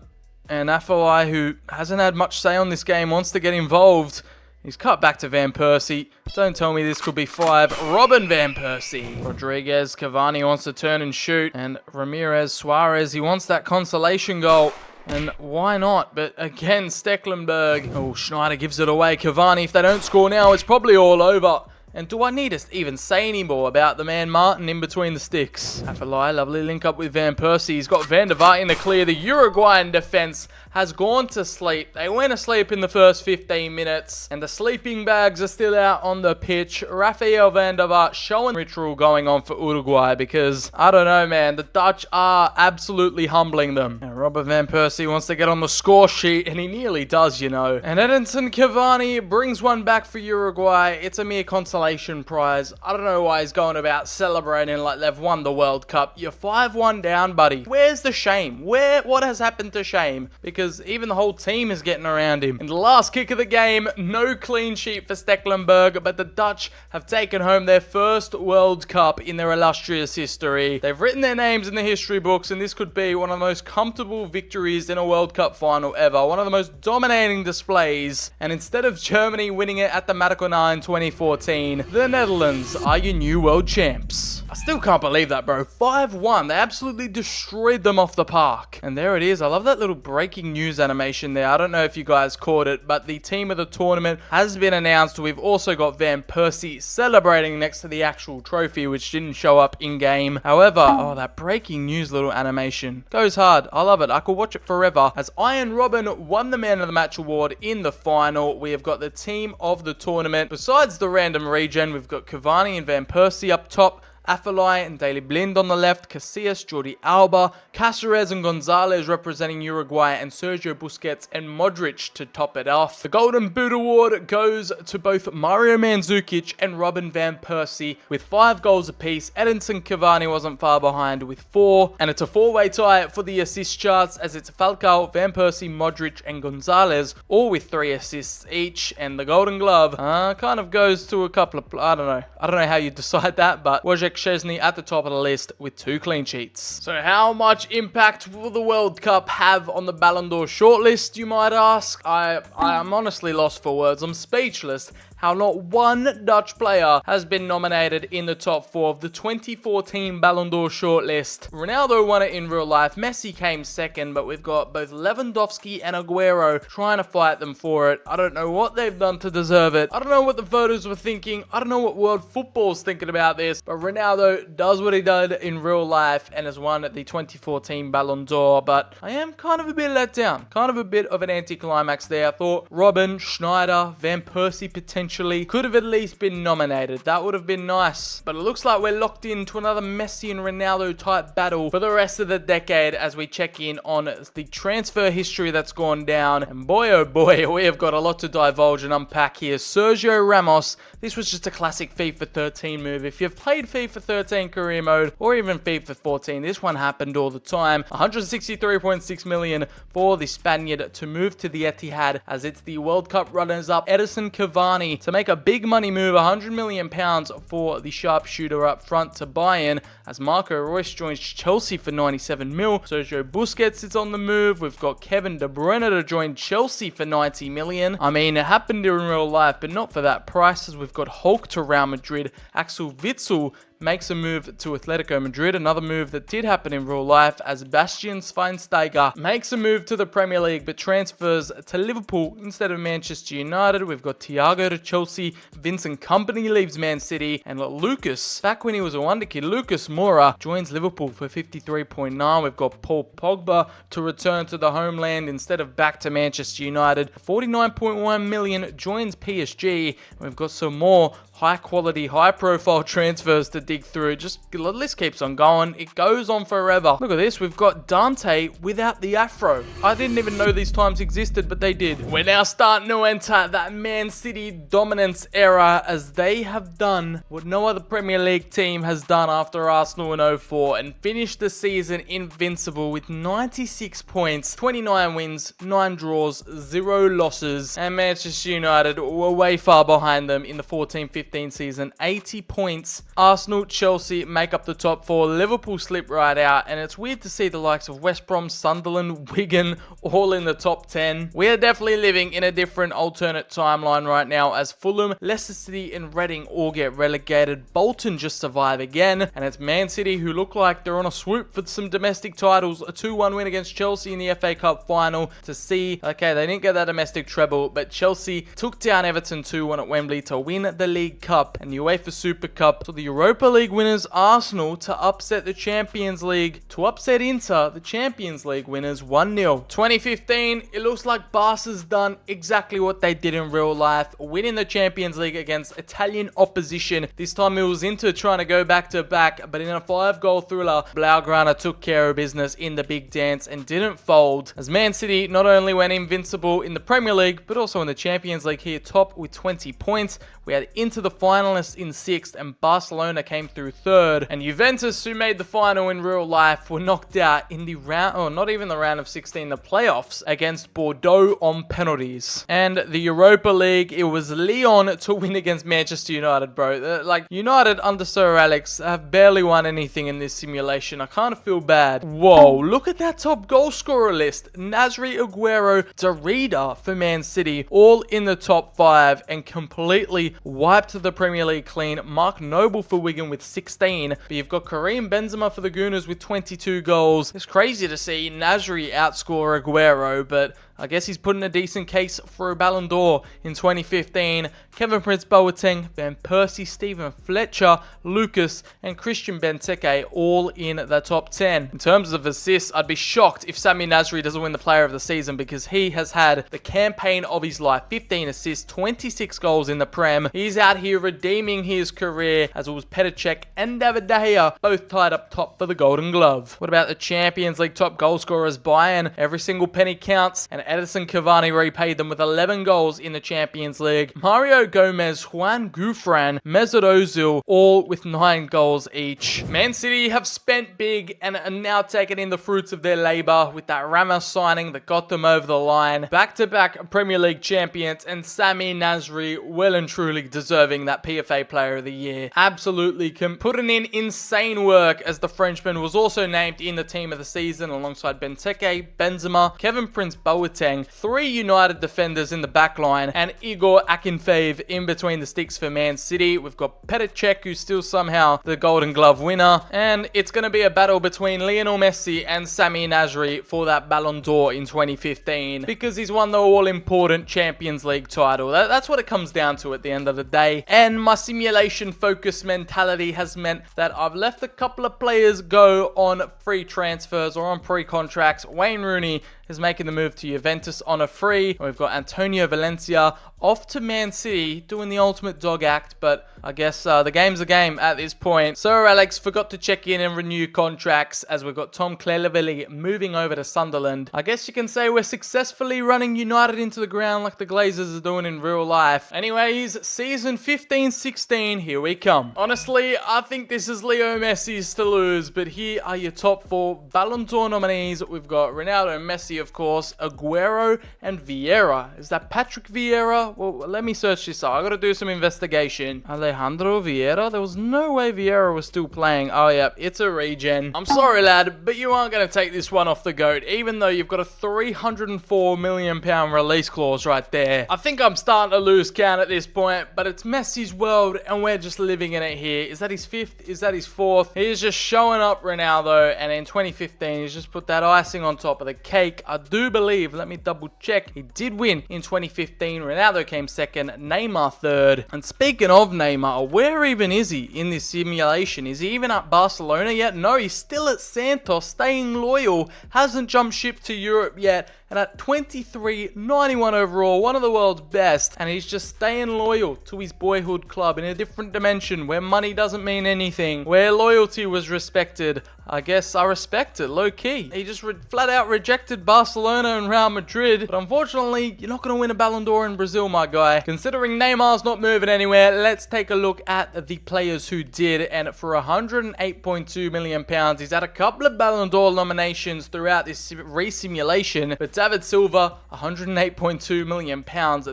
and Afellay, who hasn't had much say on this game, wants to get involved. He's cut back to Van Persie. Don't tell me this could be 5. Robben Van Persie. Rodriguez, Cavani wants to turn and shoot, and Ramirez, Suarez, he wants that consolation goal. And why not? But again, Stecklenburg. Oh, Schneider gives it away. Cavani, if they don't score now, it's probably all over. And do I need to even say any more about the man Martin in between the sticks? Afellay, lovely link up with Van Persie. He's got Van der Vaart in the clear. The Uruguayan defense has gone to sleep. They went asleep in the first 15 minutes, and the sleeping bags are still out on the pitch. Rafael Van der Vaart showing ritual going on for Uruguay, because, I don't know, man, the Dutch are absolutely humbling them. And Robert Van Persie wants to get on the score sheet, and he nearly does, you know. And Edinson Cavani brings one back for Uruguay. It's a mere consolation prize. I don't know why he's going about celebrating like they've won the World Cup. You're 5-1 down, buddy. Where's the shame? What has happened to shame? Because even the whole team is getting around him. In the last kick of the game, no clean sheet for Stecklenburg, but the Dutch have taken home their first World Cup in their illustrious history. They've written their names in the history books, and this could be one of the most comfortable victories in a World Cup final ever. One of the most dominating displays. And instead of Germany winning it at the Maracanã in 2014, the Netherlands are your new world champs. I still can't believe that, bro. 5-1. They absolutely destroyed them off the park. And there it is. I love that little breaking news animation there. I don't know if you guys caught it, but the team of the tournament has been announced. We've also got Van Persie celebrating next to the actual trophy, which didn't show up in-game. However, oh, that breaking news little animation goes hard. I love it. I could watch it forever. As Iron Robben won the Man of the Match award in the final, we have got the team of the tournament. Besides the random regen, we've got Cavani and Van Persie up top, Afellay and Daley Blind on the left, Casillas, Jordi Alba, Cáceres and Gonzalez representing Uruguay, and Sergio Busquets and Modric to top it off. The Golden Boot Award goes to both Mario Mandzukic and Robben Van Persie with 5 goals apiece. Edinson Cavani wasn't far behind with 4, and it's a 4-way tie for the assist charts, as it's Falcao, Van Persie, Modric and Gonzalez, all with 3 assists each, and the Golden Glove kind of goes to a couple of, I don't know how you decide that, but Wojciech Szczesny at the top of the list with 2 clean sheets. So how much impact will the World Cup have on the Ballon d'Or shortlist, you might ask? I am honestly lost for words. I'm speechless how not one Dutch player has been nominated in the top 4 of the 2014 Ballon d'Or shortlist. Ronaldo won it in real life, Messi came second, but we've got both Lewandowski and Aguero trying to fight them for it. I don't know what they've done to deserve it. I don't know what the voters were thinking. I don't know what world football's thinking about this, but Ronaldo does what he did in real life and has won the 2014 Ballon d'Or, but I am kind of a bit let down. Kind of a bit of an anticlimax there. I thought Robben, Schneider, Van Persie potentially potentially. Could have at least been nominated. That would have been nice. But it looks like we're locked into another Messi and Ronaldo type battle for the rest of the decade as we check in on the transfer history that's gone down. And boy, oh boy, we have got a lot to divulge and unpack here. Sergio Ramos, this was just a classic FIFA 13 move. If you've played FIFA 13 career mode or even FIFA 14, this one happened all the time. 163.6 million for the Spaniard to move to the Etihad as it's the World Cup runners-up Edison Cavani to make a big money move, 100 million pounds for the sharpshooter up front to Bayern as Marco Reus joins Chelsea for 97 mil. Sergio Busquets is on the move. We've got Kevin De Bruyne to join Chelsea for 90 million. I mean, it happened in real life, but not for that price, as we've got Hulk to Real Madrid. Axel Witsel makes a move to Atletico Madrid. Another move that did happen in real life as Bastian Schweinsteiger makes a move to the Premier League but transfers to Liverpool instead of Manchester United. We've got Thiago to Chelsea, Vincent Kompany leaves Man City, and Lucas, back when he was a wonder kid, Lucas Moura joins Liverpool for 53.9. We've got Paul Pogba to return to the homeland instead of back to Manchester United. 49.1 million joins PSG. We've got some more high quality, high profile transfers to dig through. Just the list keeps on going. It goes on forever. Look at this. We've got Dante without the afro. I didn't even know these times existed, but they did. We're now starting to enter that Man City dominance era as they have done what no other Premier League team has done after Arsenal in 04 and finished the season invincible with 96 points, 29 wins, 9 draws, 0 losses. And Manchester United were way far behind them in the 14-15 season, 80 points. Arsenal, Chelsea make up the top 4. Liverpool slip right out, and it's weird to see the likes of West Brom, Sunderland, Wigan all in the top 10. We are definitely living in a different alternate timeline right now as Fulham, Leicester City and Reading all get relegated. Bolton just survive again, and it's Man City who look like they're on a swoop for some domestic titles. A 2-1 win against Chelsea in the FA Cup final to see, okay, they didn't get that domestic treble, but Chelsea took down Everton 2-1 at Wembley to win the League Cup and the UEFA Super Cup. So the Europa League winners Arsenal to upset the Champions League, to upset Inter, the Champions League winners 1-0. 2015, it looks like Barca's done exactly what they did in real life, winning the Champions League against Italian opposition. This time it was Inter trying to go back to back, but in a 5-goal thriller, Blaugrana took care of business in the big dance and didn't fold, as Man City not only went invincible in the Premier League, but also in the Champions League here, top with 20 points. We had Inter the finalists in 6th, and Barcelona came through 3rd. And Juventus, who made the final in real life, were knocked out in the round, or not even the round of 16, the playoffs against Bordeaux on penalties. And the Europa League, it was Lyon to win against Manchester United, bro. Like, United under Sir Alex have barely won anything in this simulation. I kind of feel bad. Whoa, look at that top goal scorer list. Nasri, Aguero, Darida for Man City, all in the top 5 and completely wiped the Premier League clean. Mark Noble for Wigan with 16, but you've got Karim Benzema for the Gooners with 22 goals. It's crazy to see Nasri outscore Aguero, but I guess he's putting a decent case for a Ballon d'Or in 2015. Kevin Prince Boateng, Van Persie, Stephen Fletcher, Lucas, and Christian Benteke all in the top 10. In terms of assists, I'd be shocked if Sami Nasri doesn't win the Player of the Season because he has had the campaign of his life. 15 assists, 26 goals in the Prem. He's out here redeeming his career, as it was Petr Cech and David De Gea both tied up top for the Golden Glove. What about the Champions League top goal scorers? Bayern, every single penny counts, and Edison Cavani repaid them with 11 goals in the Champions League. Mario Gomez, Juan Gufran, Mesut Ozil, all with 9 goals each. Man City have spent big and are now taking in the fruits of their labour with that Ramos signing that got them over the line. Back-to-back Premier League champions, and Sami Nasri well and truly deserving that PFA Player of the Year. Absolutely putting in insane work, as the Frenchman was also named in the Team of the Season alongside Benteke, Benzema, Kevin Prince Boateng, 3 United defenders in the back line, and Igor Akinfeev in between the sticks for Man City. We've got Petr Cech, who's still somehow the Golden Glove winner, and it's going to be a battle between Lionel Messi and Sami Nasri for that Ballon d'Or in 2015, because he's won the all-important Champions League title. That's what it comes down to at the end of the day, and my simulation-focused mentality has meant that I've left a couple of players go on free transfers or on pre-contracts. Wayne Rooney is making the move to Juventus on a free. We've got Antonio Valencia off to Man City, doing the ultimate dog act, but I guess the game's a game at this point. Sir Alex forgot to check in and renew contracts, as we've got Tom Cleverley moving over to Sunderland. I guess you can say we're successfully running United into the ground like the Glazers are doing in real life. Anyways, season 15-16, here we come. Honestly, I think this is Leo Messi's to lose, but here are your top 4 Ballon d'Or nominees. We've got Ronaldo and Messi, of course, Aguero and Vieira. Is that Patrick Vieira? Well, let me search this up. I gotta do some investigation. Alejandro Vieira? There was no way Vieira was still playing. Oh, yeah, it's a regen. I'm sorry, lad, but you aren't gonna take this one off the GOAT, even though you've got a £304 million release clause right there. I think I'm starting to lose count at this point, but it's Messi's world, and we're just living in it here. Is that his 5th? Is that his 4th? He's just showing up, Ronaldo, and in 2015, he's just put that icing on top of the cake. I do believe, let me double check, he did win in 2015. Ronaldo came 2nd, Neymar 3rd. And speaking of Neymar, where even is he in this simulation? Is he even at Barcelona yet? No, he's still at Santos, staying loyal, hasn't jumped ship to Europe yet, and at 23, 91 overall, one of the world's best, and he's just staying loyal to his boyhood club in a different dimension where money doesn't mean anything, where loyalty was respected. I guess I respect it, low-key. He just flat out rejected Barcelona and Real Madrid, but unfortunately, you're not going to win a Ballon d'Or in Brazil, my guy. Considering Neymar's not moving anywhere, let's take a look at the players who did, and for £108.2 million, he's had a couple of Ballon d'Or nominations throughout this re-simulation, but David Silva, £108.2 million,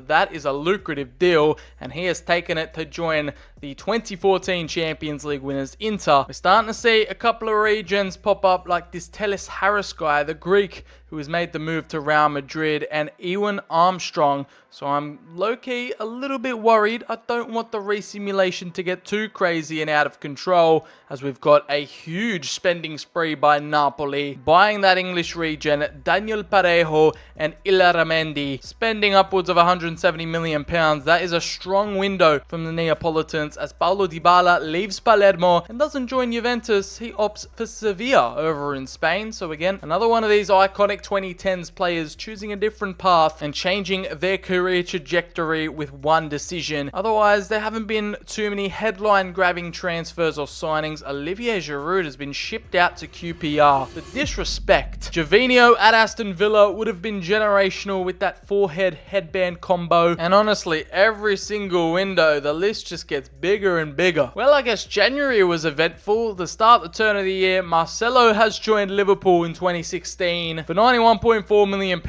that is a lucrative deal, and he has taken it to join the 2014 Champions League winners Inter. We're starting to see a couple of regions pop up, like this Telis Harris guy, the Greek, who has made the move to Real Madrid, and Ewan Armstrong. So I'm low-key a little bit worried. I don't want the re-simulation to get too crazy and out of control, as we've got a huge spending spree by Napoli, buying that English region, Daniel Parejo and Illaramendi, spending upwards of £170 million. That is a strong window from the Neapolitans, as Paulo Dybala leaves Palermo and doesn't join Juventus. He opts for Sevilla over in Spain. So again, another one of these iconic 2010s players choosing a different path and changing their career trajectory with one decision. Otherwise, there haven't been too many headline-grabbing transfers or signings. Olivier Giroud has been shipped out to QPR. The disrespect. Gervinho at Aston Villa would have been generational with that forehead headband combo. And honestly, every single window, the list just gets bigger and bigger. Well, I guess January was eventful. The start, the turn of the year, Marcelo has joined Liverpool in 2016 for £91.4 million.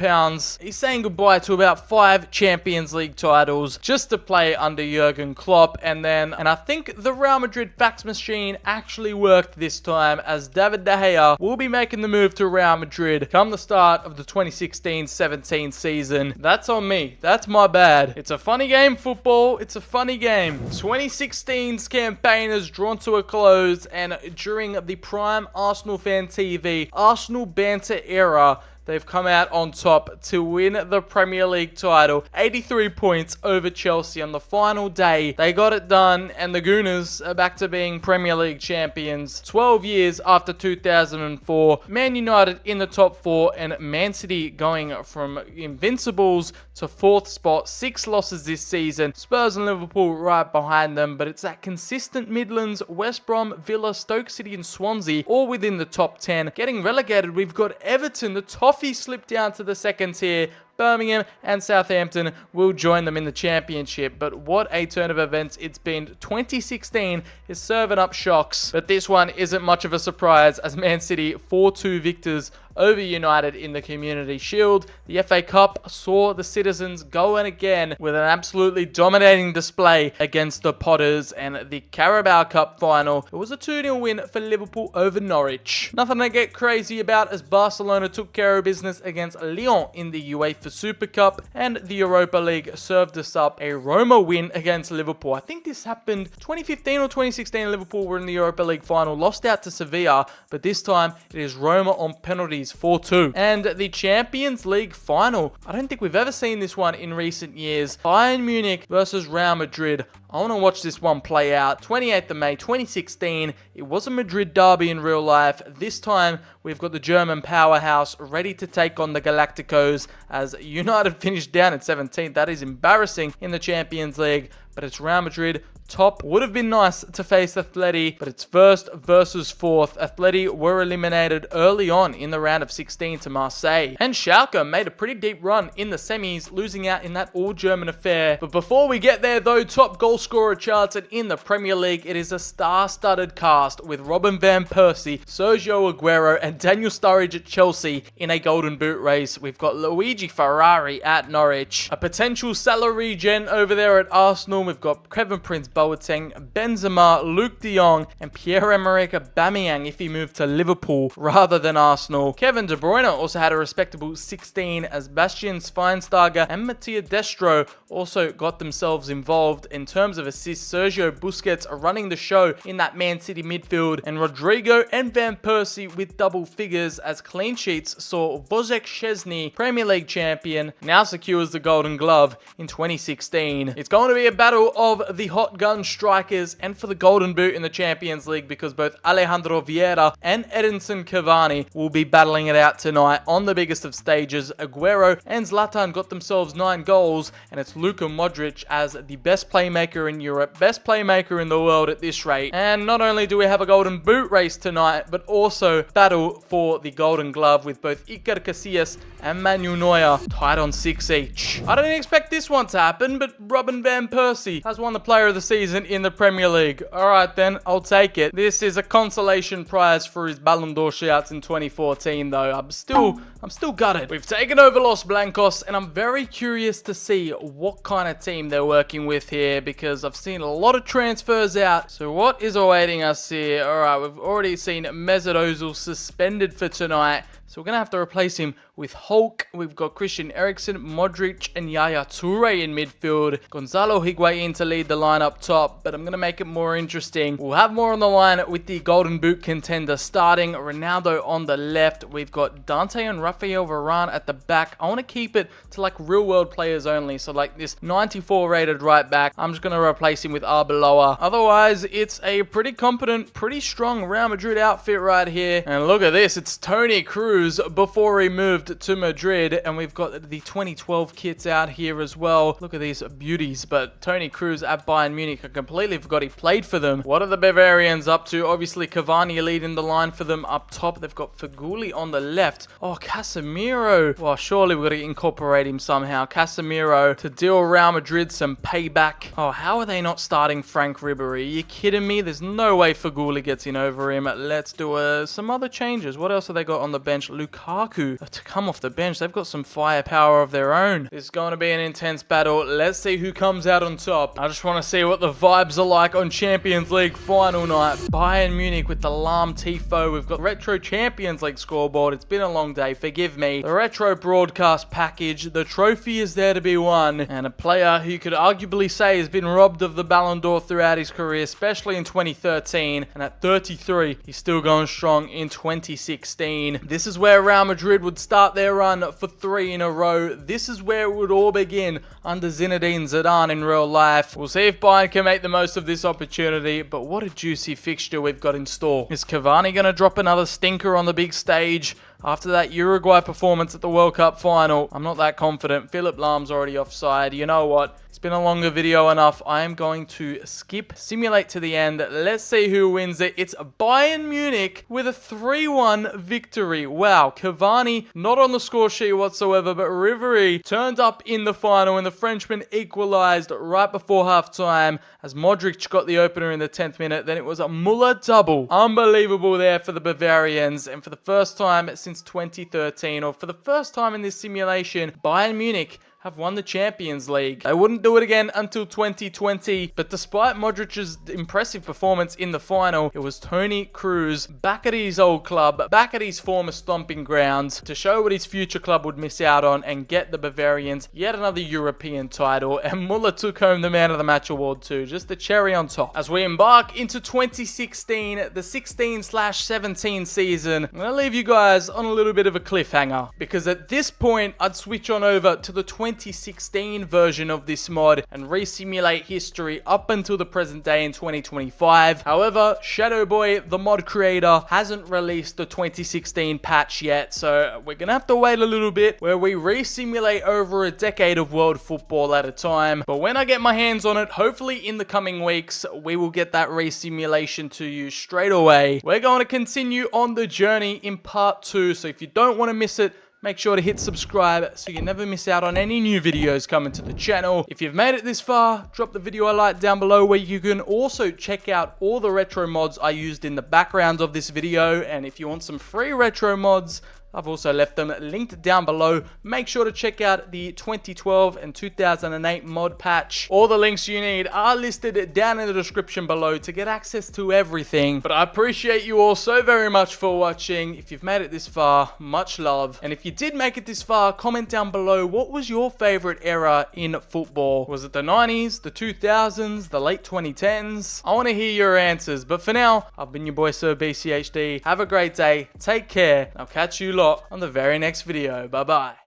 He's saying goodbye to about 5 Champions League titles just to play under Jurgen Klopp. And I think the Real Madrid fax machine actually worked this time, as David De Gea will be making the move to Real Madrid come the start of the 2016-17 season. That's on me. That's my bad. It's a funny game, football. It's a funny game. 2016's campaign has drawn to a close, and during the prime Arsenal fan TV, Arsenal banter era, they've come out on top to win the Premier League title. 83 points over Chelsea on the final day. They got it done, and the Gooners are back to being Premier League champions. 12 years after 2004. Man United in the top 4, and Man City going from invincibles to 4th spot. 6 losses this season. Spurs and Liverpool right behind them, but it's that consistent Midlands, West Brom, Villa, Stoke City and Swansea all within the top 10. Getting relegated, we've got Everton, the Toffees, slipped down to the 2nd tier. Birmingham and Southampton will join them in the championship. But what a turn of events it's been. 2016 is serving up shocks, but this one isn't much of a surprise, as Man City 4-2 victors over United in the Community Shield. The FA Cup saw the Citizens go in again with an absolutely dominating display against the Potters, and the Carabao Cup final, it was a 2-0 win for Liverpool over Norwich. Nothing to get crazy about, as Barcelona took care of business against Lyon in the UEFA Super Cup, and the Europa League served us up a Roma win against Liverpool. I think this happened 2015 or 2016. Liverpool were in the Europa League final, lost out to Sevilla, but this time it is Roma on penalties, 4-2. And the Champions League final, I don't think we've ever seen this one in recent years. Bayern Munich versus Real Madrid. I want to watch this one play out. 28th of May 2016, it was a Madrid derby in real life. This time, we've got the German powerhouse ready to take on the Galacticos as United finished down at 17th. That is embarrassing in the Champions League, but it's Real Madrid top. Would have been nice to face Atleti, but it's first versus fourth. Atleti were eliminated early on in the round of 16 to Marseille. And Schalke made a pretty deep run in the semis, losing out in that all-German affair. But before we get there though, top goal scorer charts, and in the Premier League, it is a star-studded cast with Robin van Persie, Sergio Aguero, and Daniel Sturridge at Chelsea in a golden boot race. We've got Luigi Ferrari at Norwich, a potential Salah regen over there at Arsenal. We've got Kevin Prince Boateng, Benzema, Luke de Jong, and Pierre-Emerick Aubameyang if he moved to Liverpool rather than Arsenal. Kevin De Bruyne also had a respectable 16 as Bastian Schweinsteiger and Mattia Destro also got themselves involved. In terms of assists, Sergio Busquets are running the show in that Man City midfield, and Rodrigo and Van Persie with double figures as clean sheets saw Wojciech Szczesny, Premier League champion, now secures the Golden Glove in 2016. It's going to be a battle of the hot gun strikers and for the Golden Boot in the Champions League, because both Alejandro Vieira and Edinson Cavani will be battling it out tonight on the biggest of stages. Aguero and Zlatan got themselves 9 goals, and it's Luka Modric as the best playmaker in Europe, best playmaker in the world at this rate. And not only do we have a Golden Boot race tonight, but also battle for the Golden Glove with both Iker Casillas and Manuel Neuer tied on 6 each. I didn't expect this one to happen, but Robin van Persie has won the Player of the Season in the Premier League. Alright then, I'll take it. This is a consolation prize for his Ballon d'Or shouts in 2014 though. I'm still gutted. We've taken over Los Blancos, and I'm very curious to see what kind of team they're working with here, because I've seen a lot of transfers out. So what is awaiting us here? Alright, we've already seen Mesut Ozil suspended for tonight, so we're going to have to replace him with Hulk. We've got Christian Eriksen, Modric, and Yaya Toure in midfield. Gonzalo Higuain to lead the line up top, but I'm going to make it more interesting. We'll have more on the line with the Golden Boot contender starting. Ronaldo on the left. We've got Dante and Rafael Varane at the back. I want to keep it to like real world players only. So like this 94 rated right back, I'm just going to replace him with Arbeloa. Otherwise, it's a pretty competent, pretty strong Real Madrid outfit right here. And look at this. It's Toni Kroos before he moved to Madrid, and we've got the 2012 kits out here as well. Look at these beauties. But Toni Kroos at Bayern Munich, I completely forgot he played for them. What are the Bavarians up to? Obviously Cavani leading the line for them up top. They've got Feghouli on the left. Oh, Casemiro. Well, surely we've got to incorporate him somehow. Casemiro to deal Real Madrid some payback. Oh, how are they not starting Frank Ribery? Are you kidding me? There's no way Feghouli gets in over him. Let's do some other changes. What else have they got on the bench? Lukaku to come off the bench. They've got some firepower of their own. This is going to be an intense battle. Let's see who comes out on top. I just want to see what the vibes are like on Champions League final night. Bayern Munich with the Lahm Tifo. We've got Retro Champions League scoreboard. It's been a long day, forgive me. The Retro broadcast package. The trophy is there to be won. And a player who you could arguably say has been robbed of the Ballon d'Or throughout his career, especially in 2013. And at 33, he's still going strong in 2016. This is where Real Madrid would start their run for 3 in a row. This is where it would all begin under Zinedine Zidane in real life. We'll see if Bayern can make the most of this opportunity, but what a juicy fixture we've got in store. Is Cavani going to drop another stinker on the big stage after that Uruguay performance at the World Cup final? I'm not that confident. Philipp Lahm's already offside. You know what? It's been a longer video enough. I am going to skip, simulate to the end. Let's see who wins it. It's Bayern Munich with a 3-1 victory. Wow, Cavani not on the score sheet whatsoever, but Ribery turned up in the final, and the Frenchman equalized right before halftime as Modric got the opener in the 10th minute. Then it was a Muller double. Unbelievable there for the Bavarians, and for the first time since 2013, or for the first time in this simulation, Bayern Munich have won the Champions League. They wouldn't do it again until 2020, but despite Modric's impressive performance in the final, it was Toni Kroos back at his old club, back at his former stomping grounds, to show what his future club would miss out on and get the Bavarians yet another European title. And Muller took home the Man of the Match award too, just the cherry on top. As we embark into 2016, the 16/17 season, I'm going to leave you guys on a little bit of a cliffhanger, because at this point, I'd switch on over to the 2016 version of this mod and re-simulate history up until the present day in 2025. However, Shadowboy, the mod creator, hasn't released the 2016 patch yet, so we're gonna have to wait a little bit where we re-simulate over a decade of world football at a time. But when I get my hands on it, hopefully in the coming weeks, we will get that re-simulation to you straight away. We're going to continue on the journey in part 2, so if you don't want to miss it, make sure to hit subscribe so you never miss out on any new videos coming to the channel. If you've made it this far, drop the video a like down below where you can also check out all the retro mods I used in the background of this video. And if you want some free retro mods, I've also left them linked down below. Make sure to check out the 2012 and 2008 mod patch. All the links you need are listed down in the description below to get access to everything. But I appreciate you all so very much for watching. If you've made it this far, much love. And if you did make it this far, comment down below what was your favorite era in football. Was it the 90s, the 2000s, the late 2010s? I want to hear your answers. But for now, I've been your boy Sir BCHD. Have a great day. Take care. I'll catch you lot on the very next video. Bye bye.